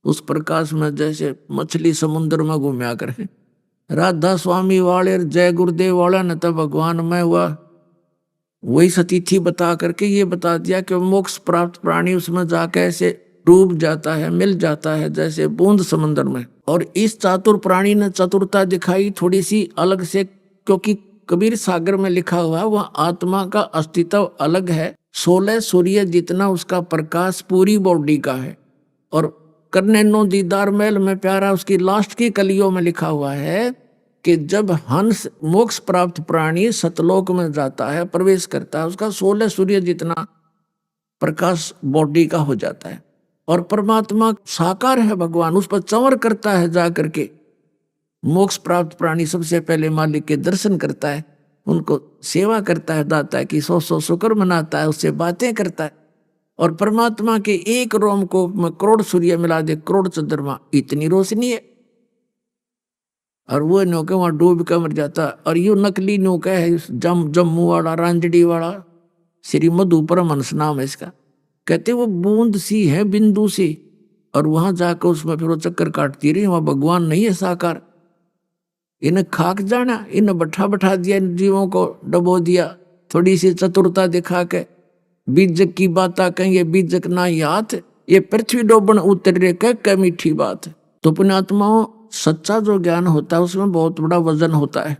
उस प्रकाश में, जैसे मछली समुद्र में घूमया करे। राधा स्वामी वाले जय गुरुदेव वाला न तो भगवान में वह वही सतीथी बता करके ये बता दिया कि मोक्ष प्राप्त प्राणी उसमें जाकर ऐसे डूब जाता है, मिल जाता है जैसे बूंद समंदर में। और इस चातुर प्राणी ने चतुरता दिखाई थोड़ी सी अलग से, क्योंकि कबीर सागर में लिखा हुआ वह आत्मा का अस्तित्व अलग है। 16 सूर्य जितना उसका प्रकाश पूरी बॉडी का है। और करने नो दीदार महल में प्यारा उसकी लास्ट की कलियों में लिखा हुआ है कि जब हंस मोक्ष प्राप्त प्राणी सतलोक में जाता है, प्रवेश करता है, उसका 16 सूर्य जितना प्रकाश बॉडी का हो जाता है। और परमात्मा साकार है भगवान, उस पर चंवर करता है जा करके। मोक्ष प्राप्त प्राणी सबसे पहले मालिक के दर्शन करता है, उनको सेवा करता है, दाता है कि 100 शुक्र मनाता है, उससे बातें करता है। और परमात्मा के एक रोम को में करोड़ सूर्य मिला दे, करोड़ चंद्रमा, इतनी रोशनी है। और वो नौका वहां डूब कर मर जाता। और यो नकली नौका है जम्मू वाला, रांजड़ी वाला, श्री मधु परमहंस नाम है इसका। कहते वो बूंद सी है, बिंदु सी, और वहां जाकर उसमें फिर वो चक्कर काटती रही। वहां भगवान नहीं है साकार। इन्हें खाक जाना, इन्हें बैठा दिया, इन जीवों को डबो दिया, थोड़ी सी चतुरता दिखा के। बीजक की बात कहेंगे बीजक ना याद, ये पृथ्वी डोबन उतरे कह मीठी बात। तो पुण्यात्माओं, सच्चा जो ज्ञान होता है उसमें बहुत बड़ा वजन होता है,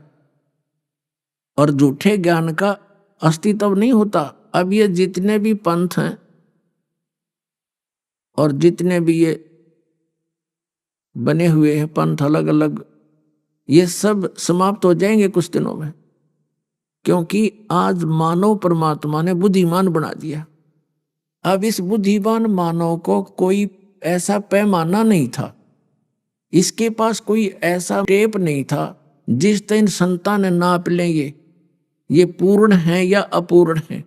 और झूठे ज्ञान का अस्तित्व नहीं होता। अब ये जितने भी पंथ हैं और जितने भी ये बने हुए हैं पंथ अलग अलग, ये सब समाप्त हो जाएंगे कुछ दिनों में। क्योंकि आज मानव परमात्मा ने बुद्धिमान बना दिया। अब इस बुद्धिमान मानव को कोई ऐसा पैमाना नहीं था, इसके पास कोई ऐसा टेप नहीं था जिस दिन संतान नाप लेंगे ये पूर्ण है या अपूर्ण है।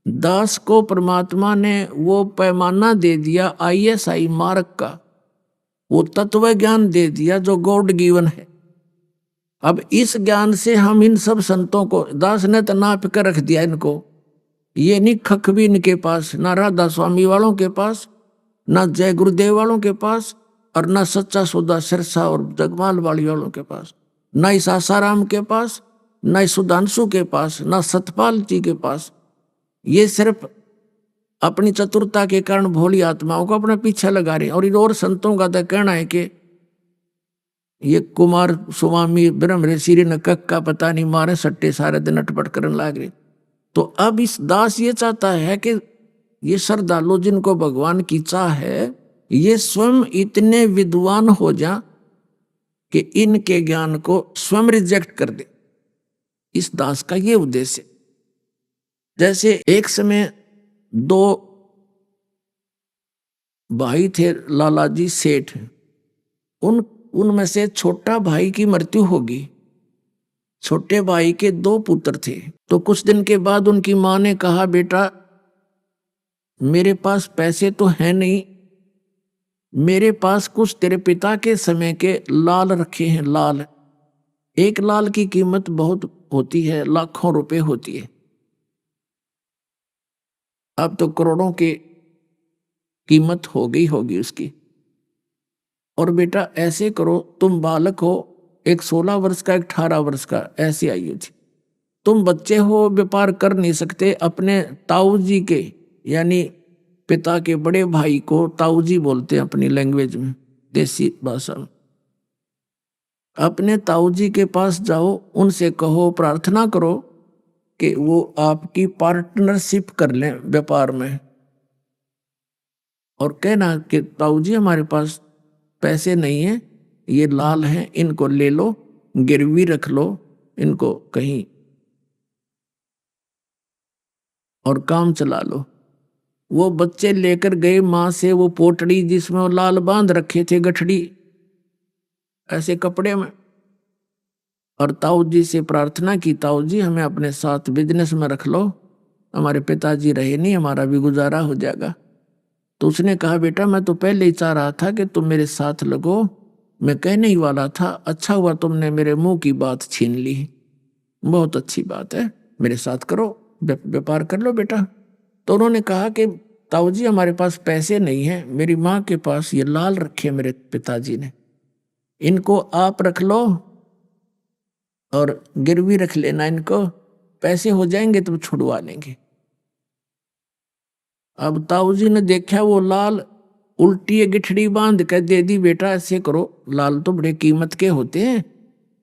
दास को परमात्मा ने वो पैमाना दे दिया, ISI मार्क का, वो तत्व ज्ञान दे दिया जो गॉड गिवन है। अब इस ज्ञान से हम इन सब संतों को, दास ने तो नाप कर रख दिया इनको। ये नहीं खख भी इनके पास, ना राधा स्वामी वालों के पास, ना जय गुरुदेव वालों के पास, और ना सच्चा सौदा सिरसा और जगमाल वाली वालों के पास, ना इस आसाराम के पास, ना इस सुधांशु के पास, ना सतपाल जी के पास। ये सिर्फ अपनी चतुरता के कारण भोली आत्माओं को अपने पीछे लगा रहे। और इन और संतों का तो कहना है कि ये कुमार स्वामी ब्रह्म ऋषि ने कक्का पता नहीं मारे सट्टे सारे दिन अटपट करने लग रहे। तो अब इस दास ये चाहता है कि ये श्रद्धालु जिनको भगवान की चाह है, ये स्वयं इतने विद्वान हो जा कि इनके ज्ञान को स्वयं रिजेक्ट कर दे। इस दास का ये उद्देश्य। जैसे एक समय 2 भाई थे, लालाजी सेठ, उनमें से छोटा भाई की मृत्यु होगी। छोटे भाई के 2 पुत्र थे। तो कुछ दिन के बाद उनकी मां ने कहा, बेटा मेरे पास पैसे तो हैं नहीं, मेरे पास कुछ तेरे पिता के समय के लाल रखे हैं। लाल, एक लाल की कीमत बहुत होती है, लाखों रुपए होती है। अब तो करोड़ों की कीमत हो गई होगी उसकी। और बेटा ऐसे करो, तुम बालक हो, एक 16 वर्ष का, एक 18 वर्ष का, ऐसी आयु थी, तुम बच्चे हो, व्यापार कर नहीं सकते। अपने ताऊ जी के, यानी पिता के बड़े भाई को ताऊ जी बोलते हैं अपनी लैंग्वेज में, देसी भाषा में। अपने ताऊ जी के पास जाओ, उनसे कहो, प्रार्थना करो कि वो आपकी पार्टनरशिप कर लें व्यापार में, और कहना कि ताऊ जी हमारे पास पैसे नहीं है, ये लाल हैं, इनको ले लो, गिरवी रख लो इनको कहीं और काम चला लो। वो बच्चे लेकर गए माँ से वो पोटड़ी जिसमें वो लाल बांध रखे थे, गठड़ी ऐसे कपड़े में, और ताऊ जी से प्रार्थना की, ताऊ जी हमें अपने साथ बिजनेस में रख लो, हमारे पिताजी रहे नहीं, हमारा भी गुजारा हो जाएगा। तो उसने कहा बेटा मैं तो पहले ही चाह रहा था कि तुम मेरे साथ लगो, मैं कहने ही वाला था, अच्छा हुआ तुमने मेरे मुंह की बात छीन ली, बहुत अच्छी बात है, मेरे साथ करो, व्यापार कर लो बेटा। तो उन्होंने कहा कि ताऊ जी हमारे पास पैसे नहीं हैं, मेरी माँ के पास ये लाल रखे मेरे पिताजी ने, इनको आप रख लो और गिरवी रख लेना, इनको पैसे हो जाएंगे तो छुड़वा लेंगे। अब ताऊ जी ने देखा वो लाल उल्टी गिठड़ी बांध कर दे दी, बेटा ऐसे करो, लाल तो बड़े कीमत के होते हैं,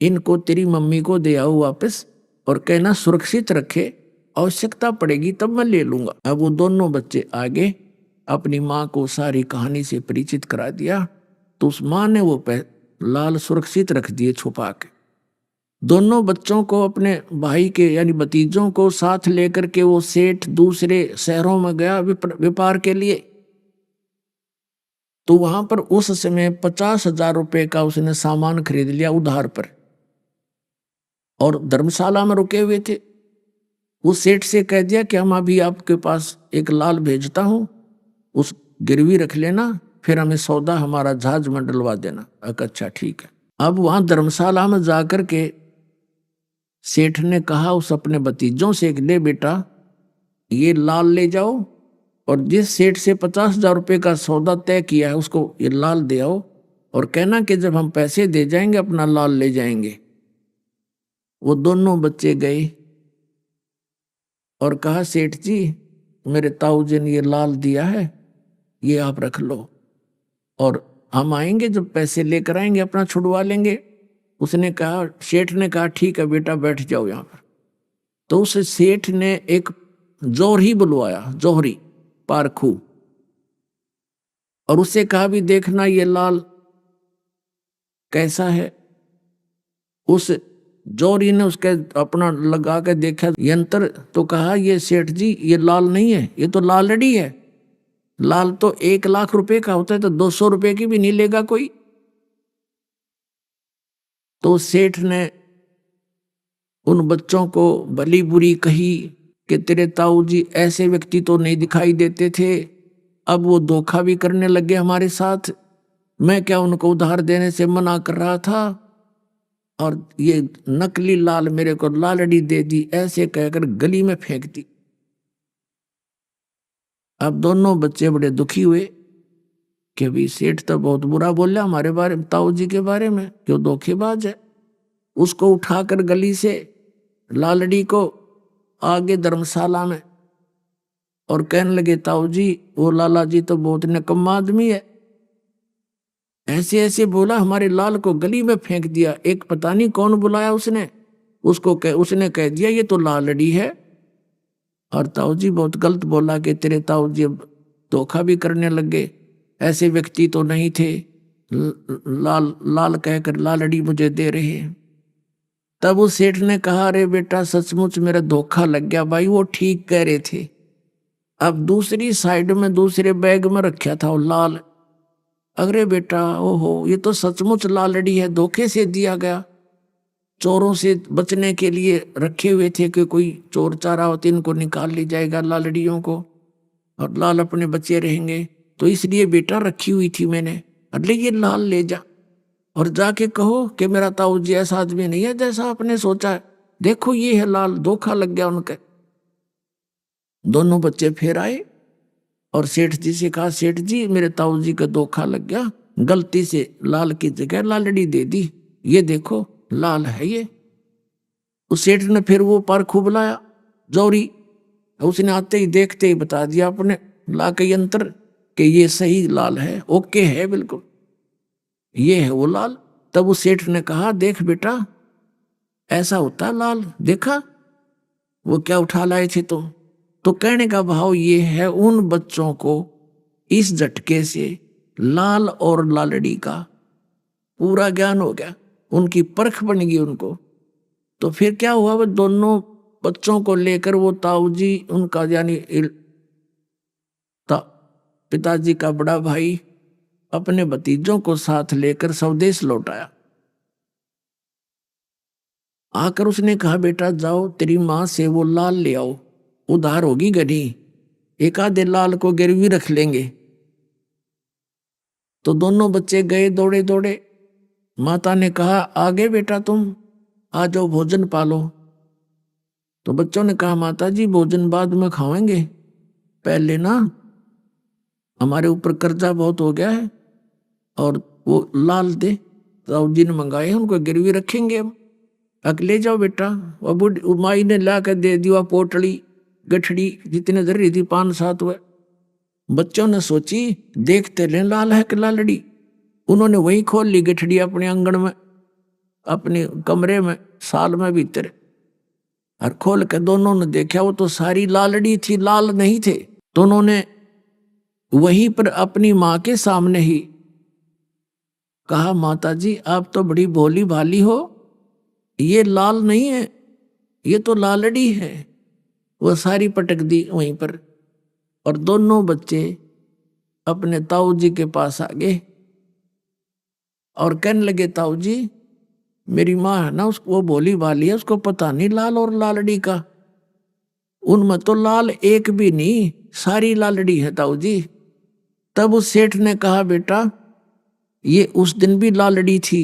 इनको तेरी मम्मी को दे आओ वापस और कहना सुरक्षित रखे, आवश्यकता पड़ेगी तब मैं ले लूंगा। अब वो दोनों बच्चे आगे अपनी माँ को सारी कहानी से परिचित करा दिया, तो उस माँ ने वो लाल सुरक्षित रख दिए छुपा के। दोनों बच्चों को, अपने भाई के यानी भतीजों को साथ लेकर के वो सेठ दूसरे शहरों में गया व्यापार के लिए। तो वहां पर उस समय 50,000 रुपए का उसने सामान खरीद लिया उधार पर, और धर्मशाला में रुके हुए थे। उस सेठ से कह दिया कि हम अभी आपके पास एक लाल भेजता हूं, उस गिरवी रख लेना, फिर हमें सौदा हमारा जहाज में डलवा देना। अच्छा ठीक है। अब वहां धर्मशाला में जाकर के सेठ ने कहा उस अपने भतीजों से, ले बेटा ये लाल ले जाओ, और जिस सेठ से 50,000 रुपये का सौदा तय किया है उसको ये लाल दे आओ, और कहना कि जब हम पैसे दे जाएंगे अपना लाल ले जाएंगे। वो दोनों बच्चे गए और कहा सेठ जी मेरे ताऊ जी ने ये लाल दिया है, ये आप रख लो, और हम आएंगे जब पैसे लेकर आएंगे अपना छुड़वा लेंगे। उसने कहा, सेठ ने कहा ठीक है बेटा बैठ जाओ यहाँ पर। तो उस सेठ ने एक जौहरी बुलवाया, जौहरी पारखू, और उससे कहा भी देखना ये लाल कैसा है। उस जौहरी ने उसके अपना लगा के देखा यंत्र, तो कहा ये सेठ जी ये लाल नहीं है, ये तो लालड़ी है, लाल तो 1 लाख रुपए का होता है, तो 200 रुपए की भी नहीं लेगा कोई। तो सेठ ने उन बच्चों को भली बुरी कही कि तेरे ताऊ जी ऐसे व्यक्ति तो नहीं दिखाई देते थे, अब वो धोखा भी करने लगे हमारे साथ, मैं क्या उनको उधार देने से मना कर रहा था, और ये नकली लाल मेरे को लालड़ी दे दी, ऐसे कहकर गली में फेंक दी। अब दोनों बच्चे बड़े दुखी हुए कि भी सेठ तो बहुत बुरा बोला हमारे बारे में, ताऊ जी के बारे में, क्यों धोखेबाज है। उसको उठाकर गली से लालड़ी को आगे धर्मशाला में, और कहने लगे ताऊ जी वो लाला जी तो बहुत निकम्मा आदमी है, ऐसे ऐसे बोला, हमारे लाल को गली में फेंक दिया। एक पता नहीं कौन बुलाया उसने, उसने कह दिया ये तो लालड़ी है। और ताऊ जी बहुत गलत बोला कि तेरे ताऊ जी अब धोखा भी करने लगे, ऐसे व्यक्ति तो नहीं थे, लाल कहकर लालड़ी मुझे दे रहे हैं। तब उस सेठ ने कहा, अरे बेटा सचमुच मेरा धोखा लग गया भाई, वो ठीक कह रहे थे। अब दूसरी साइड में दूसरे बैग में रखा था वो लाल, अरे बेटा ओहो ये तो सचमुच लालड़ी है, धोखे से दिया गया, चोरों से बचने के लिए रखे हुए थे कि कोई चोर चारा होते इनको निकाल ली जाएगा लालड़ियों को, और लाल अपने बचे रहेंगे, तो इसलिए बेटा रखी हुई थी मैंने, अरे ये लाल ले जा और जाके कहो कि मेरा ताऊ जी ऐसा आदमी नहीं है जैसा आपने सोचा है, देखो ये है लाल, धोखा लग गया उनके। दोनों बच्चे फिर आए और सेठ जी से कहा, सेठ जी मेरे ताऊ जी का धोखा लग गया, गलती से लाल की जगह लालड़ी दे दी, ये देखो लाल है ये। उस सेठ ने फिर वो पारखू बुलाया जौहरी, उसने आते ही देखते ही बता दिया अपने ला के यंत्र कि ये सही लाल है, ओके है बिल्कुल, ये है वो लाल। तब उस सेठ ने कहा, देख बेटा, ऐसा होता है लाल, देखा वो क्या उठा लाए थे तुम। तो कहने का भाव ये है, उन बच्चों को इस झटके से लाल और लालड़ी का पूरा ज्ञान हो गया, उनकी परख बन गई उनको। तो फिर क्या हुआ, वो दोनों बच्चों को लेकर वो ताऊ जी, उनका यानी पिताजी का बड़ा भाई, अपने भतीजों को साथ लेकर स्वदेश लौट आया। आकर उसने कहा, बेटा जाओ तेरी माँ से वो लाल ले आओ, उधार होगी गनी, एक आधे लाल को गिरवी रख लेंगे। तो दोनों बच्चे गए दौड़े दौड़े। माता ने कहा, आगे बेटा तुम आ जाओ, भोजन पालो। तो बच्चों ने कहा, माता जी भोजन बाद में खाएंगे, पहले ना हमारे ऊपर कर्जा बहुत हो गया है और वो लाल दे। ताऊ जी ने मंगाए, उनको गिरवी रखेंगे हम। अगले जाओ बेटा। वो माई ने ला कर दे दिया पोटली गठड़ी जितने जरूरी थी, 5-7 हुए। बच्चों ने सोची देखते ले लाल है कि लालड़ी। उन्होंने वही खोल ली गठड़ी अपने आंगन में, अपने कमरे में, साल में भीतर, और खोल के दोनों ने देखा वो तो सारी लालड़ी थी, लाल नहीं थे। तो उन्होंने वहीं पर अपनी माँ के सामने ही कहा, माता जी आप तो बड़ी भोली भाली हो, ये लाल नहीं है, ये तो लालड़ी है। वो सारी पटक दी वहीं पर। और दोनों बच्चे अपने ताऊ जी के पास आ गए और कहने लगे, ताऊ जी मेरी माँ है ना, उसको वो भोली भाली है, उसको पता नहीं लाल और लालड़ी का। उनमें तो लाल एक भी नहीं, सारी लालड़ी है ताऊ जी। तब उस सेठ ने कहा, बेटा ये उस दिन भी लालड़ी थी,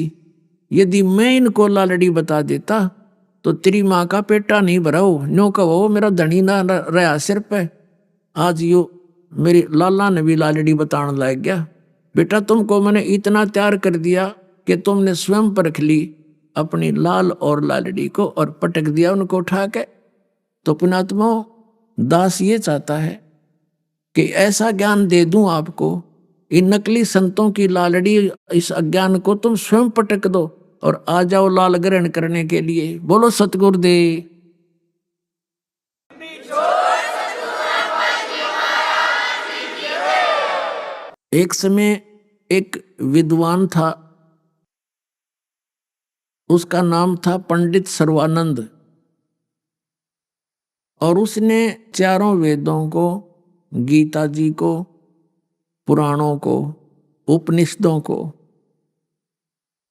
यदि मैं इनको लालड़ी बता देता तो तेरी माँ का पेटा नहीं भरा हो, नो कहो मेरा धनी ना रहा सिर पे। आज यो मेरी लाला ने भी लालड़ी बताने लग गया। बेटा तुमको मैंने इतना तैयार कर दिया कि तुमने स्वयं परख ली अपनी लाल और लालड़ी को और पटक दिया उनको उठा के। तो पुण्यात्मा, दास ये चाहता है कि ऐसा ज्ञान दे दूं आपको, इन नकली संतों की लालड़ी, इस अज्ञान को तुम स्वयं पटक दो और आ जाओ लाल ग्रहण करने के लिए। बोलो सतगुरुदेव। एक समय एक विद्वान था, उसका नाम था पंडित सर्वानंद, और उसने चारों वेदों को, गीता जी को, पुराणों को, उपनिषदों को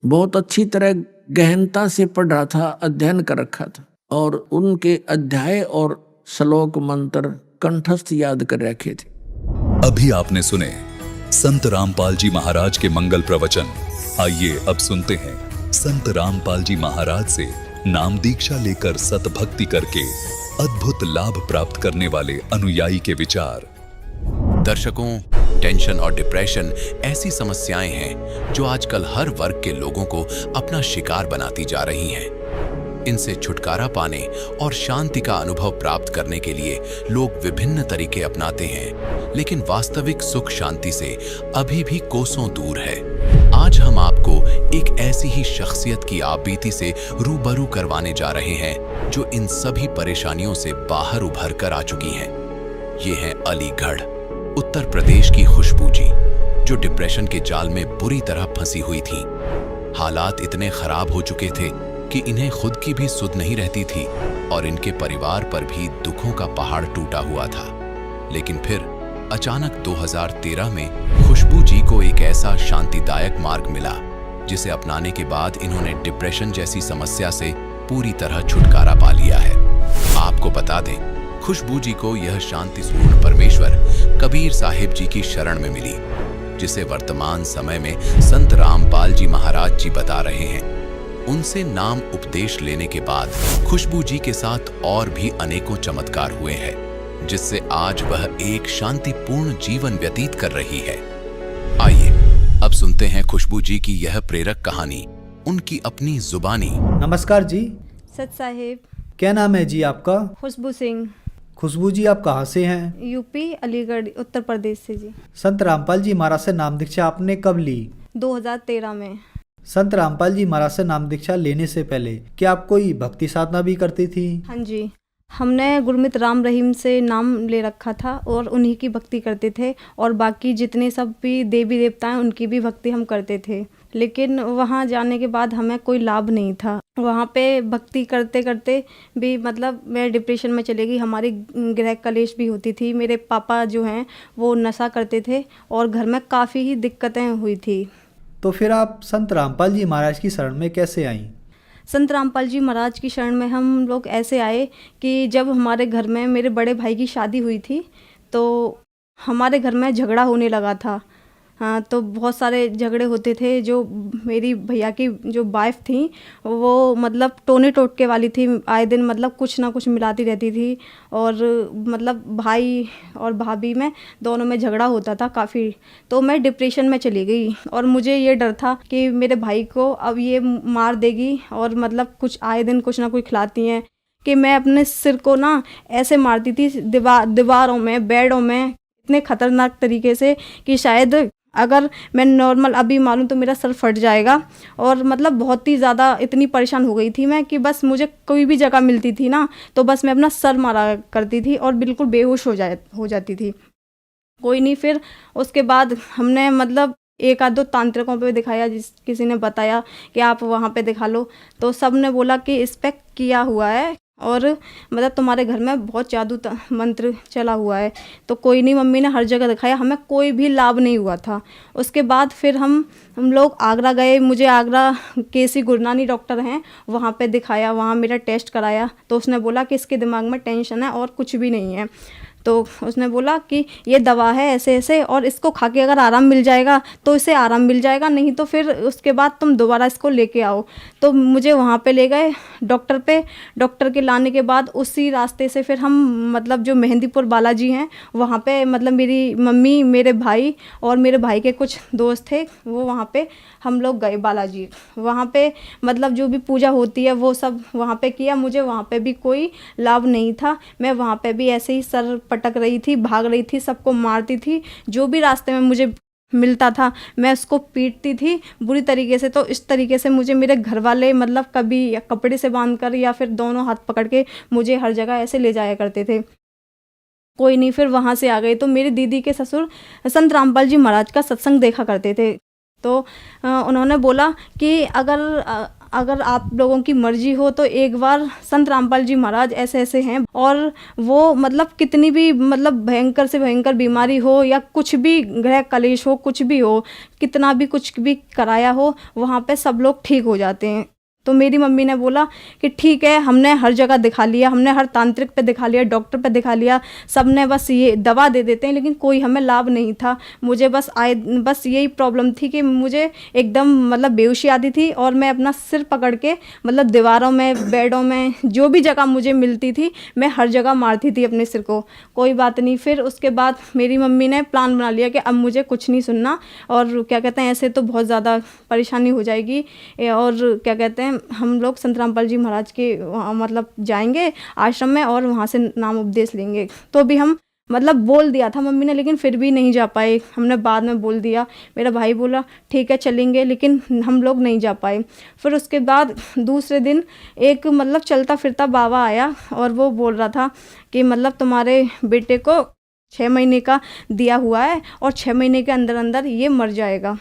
बहुत अच्छी तरह गहनता से पढ़ा था, अध्ययन कर रखा था, और उनके अध्याय और श्लोक मंत्र कंठस्थ याद कर रखे थे। अभी आपने सुने संत रामपाल जी महाराज के मंगल प्रवचन। आइए अब सुनते हैं संत रामपाल जी महाराज से नाम दीक्षा लेकर सतभक्ति करके अद्भुत लाभ प्राप्त करने वाले अनुयायी के विचार। दर्शकों, टेंशन और डिप्रेशन ऐसी समस्याएं हैं जो आजकल हर वर्ग के लोगों को अपना शिकार बनाती जा रही हैं। इनसे छुटकारा पाने और शांति का अनुभव प्राप्त करने के लिए लोग विभिन्न तरीके अपनाते हैं, लेकिन वास्तविक सुख शांति से अभी भी कोसों दूर है। आज हम आपको एक ऐसी ही शख्सियत की आपबीती से रूबरू करवाने जा रहे हैं जो इन सभी परेशानियों से बाहर उभर कर आ चुकी हैं। ये हैं अलीगढ़, उत्तर प्रदेश की खुशबू जी, जो डिप्रेशन के जाल में बुरी तरह फंसी हुई थी। हालात इतने खराब हो चुके थे कि इन्हें खुद की भी सुध नहीं रहती थी और इनके परिवार पर भी दुखों का पहाड़ टूटा हुआ था। लेकिन फिर अचानक 2013 में खुशबू जी को एक ऐसा शांतिदायक मार्ग मिला जिसे अपनाने के बाद इन्होंने डिप्रेशन जैसी समस्या से पूरी तरह छुटकारा पा लिया है। आपको बता दें, खुशबू जी को यह शांति स्वरूप परमेश्वर कबीर साहिब जी की शरण में मिली, जिसे वर्तमान समय में संत रामपाल जी महाराज जी बता रहे हैं। उनसे नाम उपदेश लेने के बाद खुशबू जी के साथ और भी अनेकों चमत्कार हुए हैं, जिससे आज वह एक शांतिपूर्ण जीवन व्यतीत कर रही है। आइए अब सुनते हैं खुशबू जी की यह प्रेरक कहानी, उनकी अपनी जुबानी। नमस्कार जी। सत साहिब। क्या नाम है जी आपका? खुशबू सिंह। खुशबू जी आप कहाँ से हैं? यूपी अलीगढ़ उत्तर प्रदेश से जी। संत रामपाल जी महाराज से नाम दीक्षा आपने कब ली? 2013 में। संत रामपाल जी महाराज से नाम दीक्षा लेने से पहले क्या आप कोई भक्ति साधना भी करती थी? हाँ जी, हमने गुरमित राम रहीम से नाम ले रखा था और उन्हीं की भक्ति करते थे, और बाकी जितने सब भी देवी देवता हैं उनकी भी भक्ति हम करते थे। लेकिन वहाँ जाने के बाद हमें कोई लाभ नहीं था। वहाँ पे भक्ति करते करते भी मतलब मैं डिप्रेशन में चली गई। हमारी गृह कलेश भी होती थी। मेरे पापा जो हैं वो नशा करते थे और घर में काफ़ी ही दिक्कतें हुई थी। तो फिर आप संत रामपाल जी महाराज की शरण में कैसे आईं? संत रामपाल जी महाराज की शरण में हम लोग ऐसे आए कि जब हमारे घर में मेरे बड़े भाई की शादी हुई थी तो हमारे घर में झगड़ा होने लगा था। हाँ, तो बहुत सारे झगड़े होते थे। जो मेरी भैया की जो वाइफ थी वो मतलब टोने टोटके वाली थी, आए दिन मतलब कुछ ना कुछ मिलाती रहती थी, और मतलब भाई और भाभी में दोनों में झगड़ा होता था काफ़ी। तो मैं डिप्रेशन में चली गई और मुझे ये डर था कि मेरे भाई को अब ये मार देगी, और मतलब कुछ आए दिन कुछ ना कुछ खिलाती हैं, कि मैं अपने सिर को ना ऐसे मारती थी दीवारों में, बेडों में, इतने खतरनाक तरीके से कि शायद अगर मैं नॉर्मल अभी मारूं तो मेरा सर फट जाएगा। और मतलब बहुत ही ज़्यादा इतनी परेशान हो गई थी मैं कि बस मुझे कोई भी जगह मिलती थी ना तो बस मैं अपना सर मारा करती थी और बिल्कुल बेहोश हो जाती थी। कोई नहीं, फिर उसके बाद हमने मतलब एक आध दो तांत्रिकों पे दिखाया, किसी ने बताया कि आप वहाँ पे दिखा लो, तो सब ने बोला कि इस पे किया हुआ है और मतलब तुम्हारे घर में बहुत जादू मंत्र चला हुआ है। तो कोई नहीं, मम्मी ने हर जगह दिखाया, हमें कोई भी लाभ नहीं हुआ था। उसके बाद फिर हम लोग आगरा गए। मुझे आगरा केसी गुरनानी डॉक्टर हैं, वहाँ पे दिखाया, वहाँ मेरा टेस्ट कराया। तो उसने बोला कि इसके दिमाग में टेंशन है और कुछ भी नहीं है। तो उसने बोला कि ये दवा है ऐसे ऐसे, और इसको खा के अगर आराम मिल जाएगा तो इसे आराम मिल जाएगा, नहीं तो फिर उसके बाद तुम दोबारा इसको लेके आओ। तो मुझे वहाँ पे ले गए डॉक्टर पे। डॉक्टर के लाने के बाद उसी रास्ते से फिर हम मतलब जो मेहंदीपुर बालाजी हैं वहाँ पे मतलब मेरी मम्मी, मेरे भाई और मेरे भाई के कुछ दोस्त थे, वो वहाँ पे हम लोग गए बालाजी। वहाँ पे मतलब जो भी पूजा होती है वो सब वहाँ पे किया। मुझे वहाँ पे भी कोई लाभ नहीं था। मैं वहाँ पे भी ऐसे ही सर पटक रही थी, भाग रही थी, सबको मारती थी। जो भी रास्ते में मुझे मिलता था मैं उसको पीटती थी बुरी तरीके से। तो इस तरीके से मुझे मेरे घर वाले मतलब कभी या कपड़े से बांध कर या फिर दोनों हाथ पकड़ के मुझे हर जगह ऐसे ले जाया करते थे। कोई नहीं, फिर वहाँ से आ गए। तो मेरी दीदी के ससुर संत रामपाल जी महाराज का सत्संग देखा करते थे। तो उन्होंने बोला कि अगर आप लोगों की मर्जी हो तो एक बार संत रामपाल जी महाराज ऐसे ऐसे हैं, और वो मतलब कितनी भी मतलब भयंकर से भयंकर बीमारी हो या कुछ भी गृह कलेश हो, कुछ भी हो, कितना भी कुछ भी कराया हो, वहाँ पे सब लोग ठीक हो जाते हैं। तो मेरी मम्मी ने बोला कि ठीक है, हमने हर जगह दिखा लिया, हमने हर तांत्रिक पे दिखा लिया, डॉक्टर पे दिखा लिया, सब ने बस ये दवा दे देते हैं, लेकिन कोई हमें लाभ नहीं था। मुझे बस यही प्रॉब्लम थी कि मुझे एकदम मतलब बेहोशी आती थी और मैं अपना सिर पकड़ के मतलब दीवारों में, बेडों में, जो भी जगह मुझे मिलती थी मैं हर जगह मारती थी अपने सिर को। कोई बात नहीं, फिर उसके बाद मेरी मम्मी ने प्लान बना लिया कि अब मुझे कुछ नहीं सुनना, और क्या कहते हैं ऐसे तो बहुत ज़्यादा परेशानी हो जाएगी, और क्या कहते हैं हम लोग संत रामपाल जी महाराज के मतलब जाएंगे आश्रम में और वहाँ से नाम उपदेश लेंगे। तो भी हम मतलब बोल दिया था मम्मी ने, लेकिन फिर भी नहीं जा पाए। हमने बाद में बोल दिया। मेरा भाई बोला ठीक है चलेंगे, लेकिन हम लोग नहीं जा पाए। फिर उसके बाद दूसरे दिन एक मतलब चलता फिरता बाबा आया और वो बोल रहा था कि मतलब तुम्हारे बेटे को 6 महीने का दिया हुआ है और 6 महीने के अंदर अंदर ये मर जाएगा।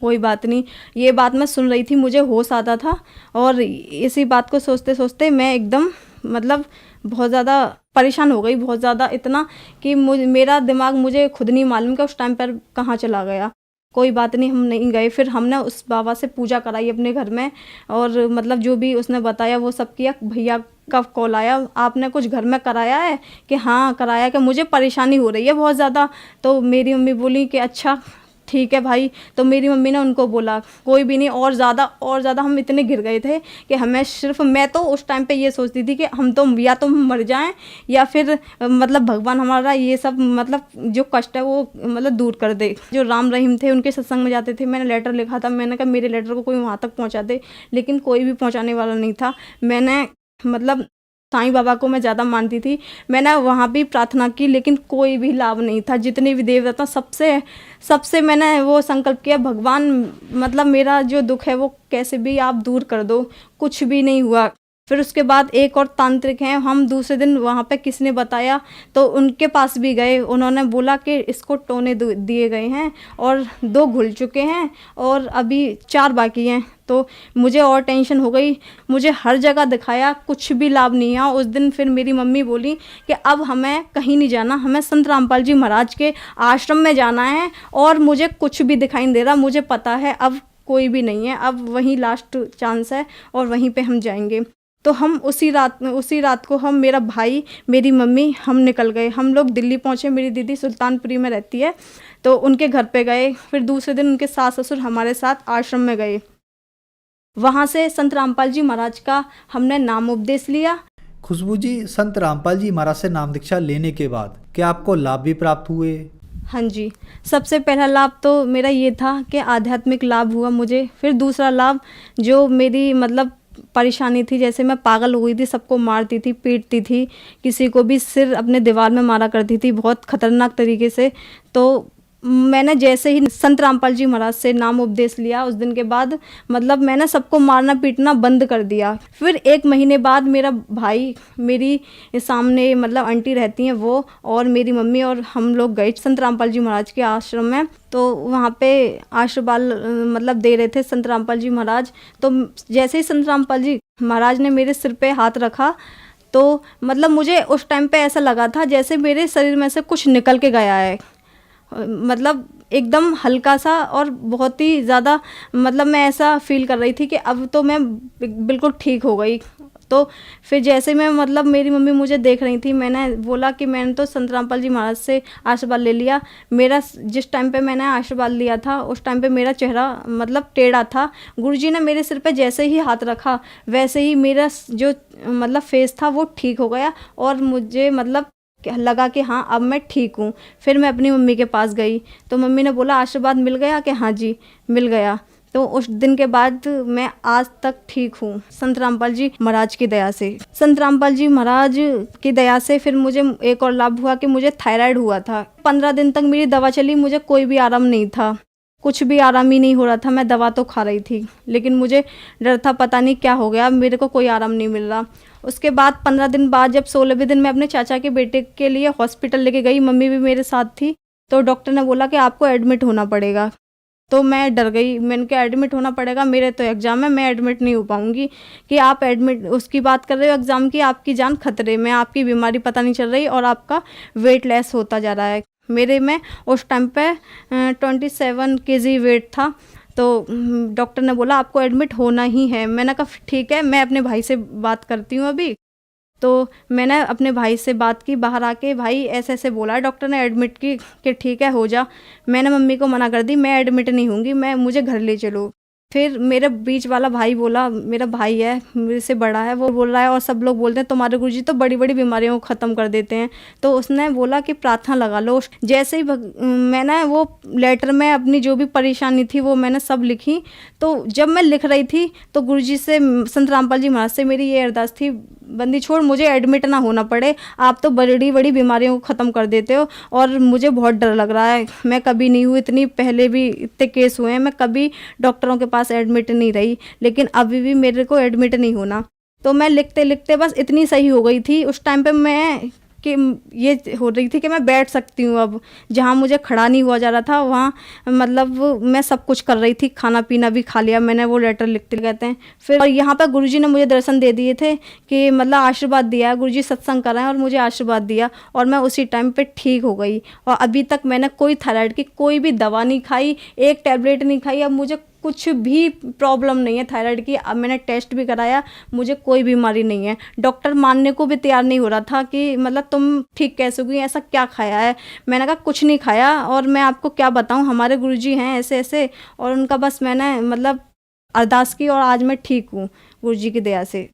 कोई बात नहीं, ये बात मैं सुन रही थी, मुझे होश आता था, और इसी बात को सोचते सोचते मैं एकदम मतलब बहुत ज़्यादा परेशान हो गई, बहुत ज़्यादा, इतना कि मेरा दिमाग मुझे खुद नहीं मालूम कि उस टाइम पर कहाँ चला गया। कोई बात नहीं, हम नहीं गए। फिर हमने उस बाबा से पूजा कराई अपने घर में, और मतलब जो भी उसने बताया वो सब किया। भैया का कॉल आया, आपने कुछ घर में कराया है? कि हाँ कराया, कि मुझे परेशानी हो रही है बहुत ज़्यादा। तो मेरी मम्मी बोली कि अच्छा ठीक है भाई। तो मेरी मम्मी ने उनको बोला कोई भी नहीं, और ज़्यादा हम इतने गिर गए थे कि हमें सिर्फ, मैं तो उस टाइम पे ये सोचती थी कि हम तो या तो मर जाएं या फिर मतलब भगवान हमारा ये सब मतलब जो कष्ट है वो मतलब दूर कर दे। जो राम रहीम थे उनके सत्संग में जाते थे, मैंने लेटर लिखा था, मैंने कहा मेरे लेटर को कोई वहाँ तक पहुँचा दे, लेकिन कोई भी पहुँचाने वाला नहीं था। मैंने मतलब साईं बाबा को मैं ज़्यादा मानती थी। मैंने वहाँ भी प्रार्थना की लेकिन कोई भी लाभ नहीं था। जितने भी देवता सबसे मैंने वो संकल्प किया, भगवान मतलब मेरा जो दुख है वो कैसे भी आप दूर कर दो, कुछ भी नहीं हुआ। फिर उसके बाद एक और तांत्रिक हैं, हम दूसरे दिन वहाँ पे किसी ने बताया तो उनके पास भी गए। उन्होंने बोला कि इसको टोने दिए गए हैं और 2 घुल चुके हैं और अभी 4 बाकी हैं। तो मुझे और टेंशन हो गई, मुझे हर जगह दिखाया, कुछ भी लाभ नहीं हुआ। उस दिन फिर मेरी मम्मी बोली कि अब हमें कहीं नहीं जाना, हमें संत रामपाल जी महाराज के आश्रम में जाना है और मुझे कुछ भी दिखाई नहीं दे रहा, मुझे पता है अब कोई भी नहीं है, अब वहीं लास्ट चांस है और वहीं पे हम जाएंगे। तो हम उसी रात को हम, मेरा भाई, मेरी मम्मी, हम निकल गए। हम लोग दिल्ली पहुँचे। मेरी दीदी सुल्तानपुरी में रहती है तो उनके घर पे गए। फिर दूसरे दिन उनके सास ससुर हमारे साथ आश्रम में गए। वहाँ से संत रामपाल जी महाराज का हमने नाम उपदेश लिया। खुशबू जी, संत रामपाल जी महाराज से नाम दीक्षा लेने के बाद क्या आपको लाभ भी प्राप्त हुए? हाँ जी, सबसे पहला लाभ तो मेरा ये था कि आध्यात्मिक लाभ हुआ मुझे। फिर दूसरा लाभ, जो मेरी मतलब परेशानी थी, जैसे मैं पागल हो गई थी, सबको मारती थी, पीटती थी, किसी को भी सिर अपने दीवार में मारा करती थी बहुत खतरनाक तरीके से। तो मैंने जैसे ही संत रामपाल जी महाराज से नाम उपदेश लिया, उस दिन के बाद मतलब मैंने सबको मारना पीटना बंद कर दिया। फिर 1 महीने बाद मेरा भाई, मेरी सामने मतलब आंटी रहती हैं वो, और मेरी मम्मी और हम लोग गए संत रामपाल जी महाराज के आश्रम में। तो वहाँ पे आशीर्वाद मतलब दे रहे थे संत रामपाल जी महाराज। तो जैसे ही संत रामपाल जी महाराज ने मेरे सिर पे हाथ रखा तो मतलब मुझे उस टाइम पे ऐसा लगा था जैसे मेरे शरीर में से कुछ निकल के गया है, मतलब एकदम हल्का सा और बहुत ही ज़्यादा, मतलब मैं ऐसा फील कर रही थी कि अब तो मैं बिल्कुल ठीक हो गई। तो फिर जैसे मैं मतलब मेरी मम्मी मुझे देख रही थी, मैंने बोला कि मैंने तो संत रामपाल जी महाराज से आशीर्वाद ले लिया। मेरा जिस टाइम पे मैंने आशीर्वाद लिया था उस टाइम पे मेरा चेहरा मतलब टेढ़ा था। गुरुजी ने मेरे सिर पे जैसे ही हाथ रखा वैसे ही मेरा जो मतलब फेस था वो ठीक हो गया और मुझे मतलब लगा कि हाँ अब मैं ठीक हूँ। फिर मैं अपनी मम्मी के पास गई तो मम्मी ने बोला आशीर्वाद मिल गया, कि हाँ जी मिल गया। तो उस दिन के बाद मैं आज तक ठीक हूँ संत रामपाल जी महाराज की दया से। संत रामपाल जी महाराज की दया से फिर मुझे एक और लाभ हुआ कि मुझे थायराइड हुआ था। 15 दिन तक मेरी दवा चली, मुझे कोई भी आराम नहीं था, कुछ भी आराम ही नहीं हो रहा था। मैं दवा तो खा रही थी लेकिन मुझे डर था, पता नहीं क्या हो गया, मेरे को कोई आराम नहीं मिल रहा। उसके बाद 15 दिन बाद जब 16वें दिन मैं अपने चाचा के बेटे के लिए हॉस्पिटल लेके गई, मम्मी भी मेरे साथ थी, तो डॉक्टर ने बोला कि आपको एडमिट होना पड़ेगा। तो मैं डर गई, मैंने कहा एडमिट होना पड़ेगा, मेरे तो एग्ज़ाम है, मैं एडमिट नहीं हो पाऊँगी। कि आप एडमिट उसकी बात कर रहे हो एग्ज़ाम की, आपकी जान खतरे में, आपकी बीमारी पता नहीं चल रही और आपका वेट लेस होता जा रहा है। मेरे में उस टाइम पे 27 kg वेट था। तो डॉक्टर ने बोला आपको एडमिट होना ही है। मैंने कहा ठीक है, मैं अपने भाई से बात करती हूँ अभी। तो मैंने अपने भाई से बात की बाहर आके, भाई ऐसे ऐसे बोला डॉक्टर ने एडमिट की कि ठीक है हो जा। मैंने मम्मी को मना कर दी, मैं एडमिट नहीं होंगी, मुझे घर ले चलो। फिर मेरे बीच वाला भाई बोला, मेरा भाई है मेरे से बड़ा है, वो बोल रहा है और सब लोग बोलते हैं तुम्हारे गुरुजी तो बड़ी बड़ी बीमारियों को ख़त्म कर देते हैं। तो उसने बोला कि प्रार्थना लगा लो। जैसे ही मैंने वो लेटर में अपनी जो भी परेशानी थी वो मैंने सब लिखी। तो जब मैं लिख रही थी तो गुरुजी से, संत रामपाल जी महाराज से मेरी ये अरदास थी, बंदी छोड़, मुझे एडमिट ना होना पड़े, आप तो बड़ी बड़ी बीमारियों को ख़त्म कर देते हो और मुझे बहुत डर लग रहा है। मैं कभी नहीं हुई, इतनी पहले भी इतने केस हुए हैं, मैं कभी डॉक्टरों के पास एडमिट नहीं रही, लेकिन अभी भी मेरे को एडमिट नहीं होना। तो मैं लिखते लिखते बस इतनी सही हो गई थी उस टाइम पे मैं कि ये हो रही थी कि मैं बैठ सकती हूँ। अब जहाँ मुझे खड़ा नहीं हुआ जा रहा था वहाँ मतलब मैं सब कुछ कर रही थी, खाना पीना भी खा लिया मैंने, वो लेटर लिखते कहते हैं। फिर और यहाँ पर गुरुजी ने मुझे दर्शन दे दिए थे कि मतलब आशीर्वाद दिया, गुरुजी सत्संग कराएं और मुझे आशीर्वाद दिया और मैं उसी टाइम पे ठीक हो गई। और अभी तक मैंने कोई थायराइड की कोई भी दवा नहीं खाई, एक टैबलेट नहीं खाई, अब मुझे कुछ भी प्रॉब्लम नहीं है थायराइड की। अब मैंने टेस्ट भी कराया, मुझे कोई बीमारी नहीं है। डॉक्टर मानने को भी तैयार नहीं हो रहा था कि मतलब तुम ठीक कैसे हुई, ऐसा क्या खाया है। मैंने कहा कुछ नहीं खाया और मैं आपको क्या बताऊं, हमारे गुरुजी हैं ऐसे ऐसे, और उनका बस मैंने मतलब अरदास की और आज मैं ठीक हूँ गुरुजी की दया से।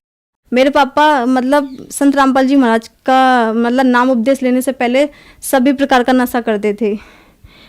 मेरे पापा मतलब संत रामपाल जी महाराज का मतलब नाम उपदेश लेने से पहले सभी प्रकार का नशा करते थे।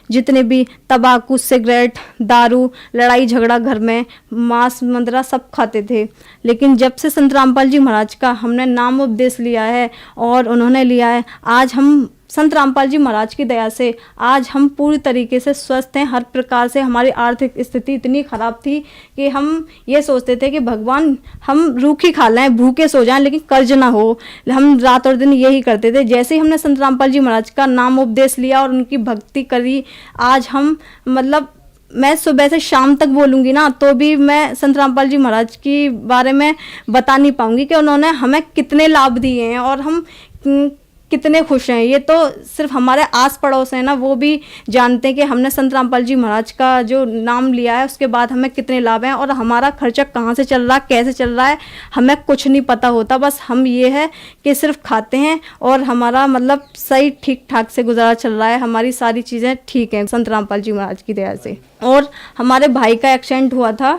जितने भी तंबाकू, सिगरेट, दारू, लड़ाई झगड़ा घर में, मांस मंदरा सब खाते थे। लेकिन जब से संत रामपाल जी महाराज का हमने नाम उपदेश लिया है और उन्होंने लिया है, आज हम संत रामपाल जी महाराज की दया से आज हम पूरी तरीके से स्वस्थ हैं। हर प्रकार से हमारी आर्थिक स्थिति इतनी ख़राब थी कि हम ये सोचते थे कि भगवान हम रूखी खा लें, भूखे सो जाएं, लेकिन कर्ज ना हो। हम रात और दिन यही करते थे। जैसे ही हमने संत रामपाल जी महाराज का नाम उपदेश लिया और उनकी भक्ति करी, आज हम मतलब मैं सुबह से शाम तक बोलूँगी ना तो भी मैं संत रामपाल जी महाराज के बारे में बता नहीं पाऊँगी कि उन्होंने हमें कितने लाभ दिए हैं और हम कितने खुश हैं। ये तो सिर्फ हमारे आस पड़ोस हैं ना, वो भी जानते हैं कि हमने संत रामपाल जी महाराज का जो नाम लिया है उसके बाद हमें कितने लाभ हैं और हमारा खर्चा कहाँ से चल रहा है, कैसे चल रहा है, हमें कुछ नहीं पता होता। बस हम ये है कि सिर्फ खाते हैं और हमारा मतलब सही ठीक ठाक से गुजारा चल रहा है। हमारी सारी चीज़ें ठीक हैं संत रामपाल जी महाराज की दया से। और हमारे भाई का एक्सीडेंट हुआ था,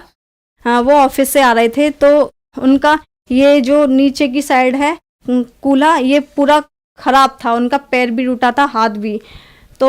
वो ऑफिस से आ रहे थे तो उनका ये जो नीचे की साइड है कूल्हा, ये पूरा खराब था, उनका पैर भी टूटा था, हाथ भी। तो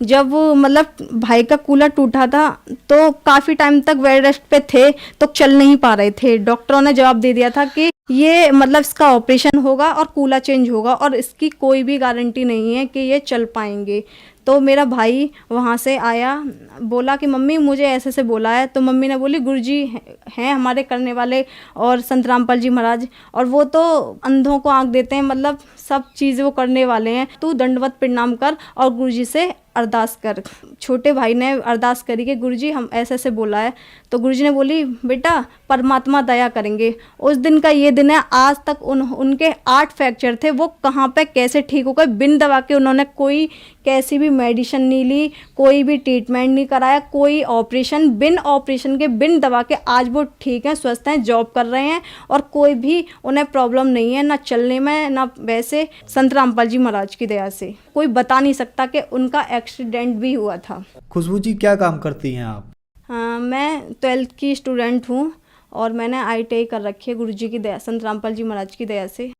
जब मतलब भाई का कूल्हा टूटा था तो काफ़ी टाइम तक बेड रेस्ट पे थे, तो चल नहीं पा रहे थे। डॉक्टरों ने जवाब दे दिया था कि ये मतलब इसका ऑपरेशन होगा और कूल्हा चेंज होगा और इसकी कोई भी गारंटी नहीं है कि ये चल पाएंगे। तो मेरा भाई वहाँ से आया, बोला कि मम्मी मुझे ऐसे से बोला है। तो मम्मी ने बोली गुरुजी हैं हमारे करने वाले और संत रामपाल जी महाराज, और वो तो अंधों को आँख देते हैं, मतलब सब चीज़ वो करने वाले हैं। तू दंडवत प्रणाम कर और गुरुजी से अरदास कर। छोटे भाई ने अरदास करी कि गुरुजी हम ऐसे ऐसे बोला है। तो गुरुजी ने बोली बेटा परमात्मा दया करेंगे। उस दिन का ये दिन है, आज तक उनके 8 फ्रैक्चर थे, वो कहाँ पे कैसे ठीक हो गए बिन दवा के। उन्होंने कोई कैसी भी मेडिसिन नहीं ली, कोई भी ट्रीटमेंट नहीं कराया, कोई ऑपरेशन, बिन ऑपरेशन के बिन दवा के आज वो ठीक हैं, स्वस्थ हैं, जॉब कर रहे हैं और कोई भी उन्हें प्रॉब्लम नहीं है, ना चलने में ना वैसे। संत रामपाल जी महाराज की दया से कोई बता नहीं सकता कि उनका एक्सीडेंट भी हुआ था। खुशबू जी क्या काम करती हैं आप? मैं 12th की स्टूडेंट हूँ और मैंने ITI कर रखी है गुरुजी की दया, संत रामपाल जी महाराज की दया से।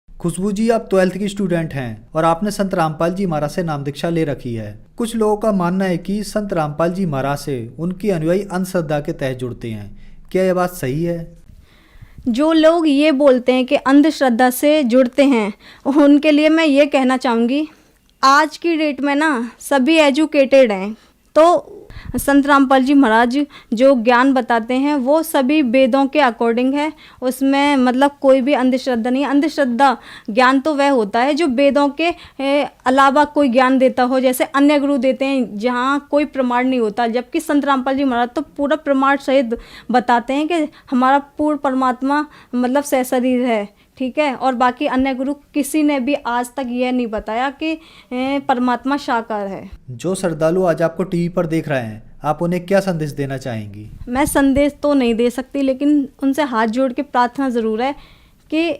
खुशबू जी आप 12th की स्टूडेंट हैं और आपने संत रामपाल जी महाराज से नाम दीक्षा ले रखी है। कुछ लोगों का मानना है कि संत रामपाल जी महाराज से उनकी अनुयायी अंधश्रद्धा के तहत जुड़ते हैं, क्या यह बात सही है? जो लोग ये बोलते हैं कि अंधश्रद्धा से जुड़ते हैं, उनके लिए मैं ये कहना चाहूँगी, आज की डेट में ना सभी एजुकेटेड हैं। तो संत रामपाल जी महाराज जो ज्ञान बताते हैं वो सभी वेदों के अकॉर्डिंग है, उसमें मतलब कोई भी अंधश्रद्धा नहीं है। अंधश्रद्धा ज्ञान तो वह होता है जो वेदों के अलावा कोई ज्ञान देता हो, जैसे अन्य गुरु देते हैं जहाँ कोई प्रमाण नहीं होता। जबकि संत रामपाल जी महाराज तो पूरा प्रमाण सहित बताते हैं कि हमारा पूर्ण परमात्मा मतलब सहशरीर है, ठीक है। और बाकी अन्य गुरु किसी ने भी आज तक यह नहीं बताया कि परमात्मा साकार है। जो श्रद्धालु आज आपको टीवी पर देख रहे हैं, आप उन्हें क्या संदेश देना चाहेंगी? मैं संदेश तो नहीं दे सकती, लेकिन उनसे हाथ जोड़ के प्रार्थना ज़रूर है कि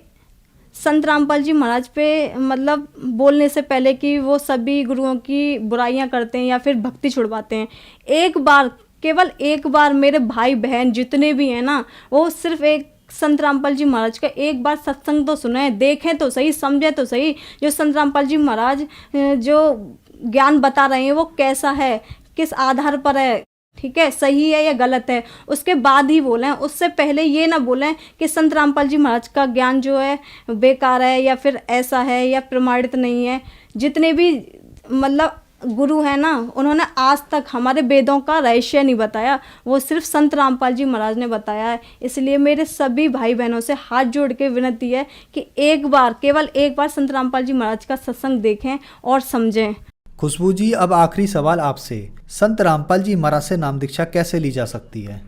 संत रामपाल जी महाराज पे मतलब बोलने से पहले कि वो सभी गुरुओं की बुराइयां करते हैं या फिर भक्ति छुड़वाते हैं, एक बार, केवल एक बार मेरे भाई बहन जितने भी हैं ना, वो सिर्फ एक संत रामपाल जी महाराज का एक बार सत्संग तो सुने, देखें तो सही, समझे तो सही। जो संत रामपाल जी महाराज जो ज्ञान बता रहे हैं वो कैसा है, किस आधार पर है, ठीक है, सही है या गलत है, उसके बाद ही बोलें। उससे पहले ये ना बोलें कि संत रामपाल जी महाराज का ज्ञान जो है बेकार है या फिर ऐसा है या प्रमाणित नहीं है। जितने भी मतलब गुरु है ना, उन्होंने आज तक हमारे वेदों का रहस्य नहीं बताया, वो सिर्फ संत रामपाल जी महाराज ने बताया है। इसलिए मेरे सभी भाई बहनों से हाथ जोड़ के विनती है कि एक बार, केवल एक बार संत रामपाल जी महाराज का सत्संग देखें और समझें। खुशबू जी अब आखिरी सवाल आपसे, संत रामपाल जी महाराज से नाम दीक्षा कैसे ली जा सकती है?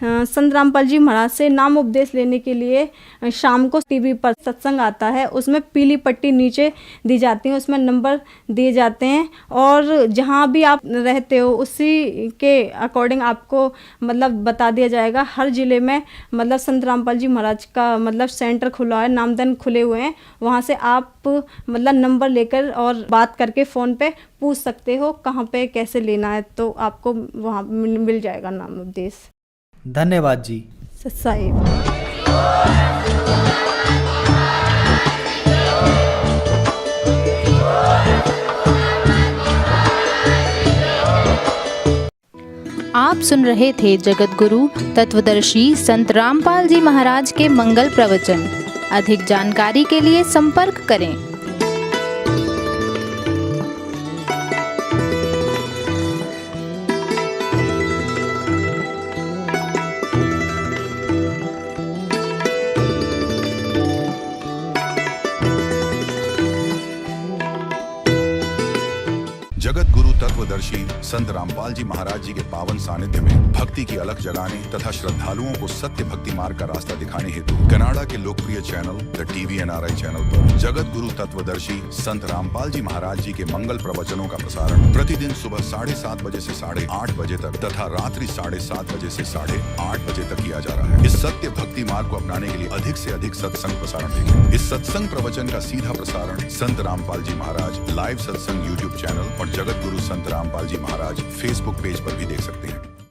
संत रामपाल जी महाराज से नाम उपदेश लेने के लिए शाम को टीवी पर सत्संग आता है, उसमें पीली पट्टी नीचे दी जाती है, उसमें नंबर दिए जाते हैं और जहाँ भी आप रहते हो उसी के अकॉर्डिंग आपको मतलब बता दिया जाएगा। हर ज़िले में मतलब संत रामपाल जी महाराज का मतलब सेंटर खुला है, नामदन खुले हुए हैं, वहाँ से आप मतलब नंबर लेकर और बात करके फ़ोन पे पूछ सकते हो कहाँ पे कैसे लेना है, तो आपको वहाँ मिल जाएगा नाम उपदेश। धन्यवाद जी। साहिब। आप सुन रहे थे जगत गुरु तत्वदर्शी संत रामपाल जी महाराज के मंगल प्रवचन। अधिक जानकारी के लिए संपर्क करें। जगत गुरु तत्वदर्शी संत रामपाल जी महाराज जी के पावन सानिध्य में भक्ति की अलख जगाने तथा श्रद्धालुओं को सत्य भक्ति मार्ग का रास्ता दिखाने हेतु कनाडा के लोकप्रिय चैनल द TVNRI चैनल पर जगत गुरु तत्वदर्शी संत रामपाल जी महाराज जी के मंगल प्रवचनों का प्रसारण प्रतिदिन सुबह 7:30 बजे से 8:30 बजे तक तथा रात्रि 7:30 बजे से 8:30 बजे तक किया जा रहा है। इस सत्य भक्ति मार्ग को अपनाने के लिए अधिक से अधिक सत्संग प्रसारण देखें। इस सत्संग प्रवचन का सीधा प्रसारण संत रामपाल जी महाराज लाइव सत्संग YouTube चैनल और जगत गुरु संत रामपाल जी महाराज फेसबुक पेज पर भी देख सकते हैं।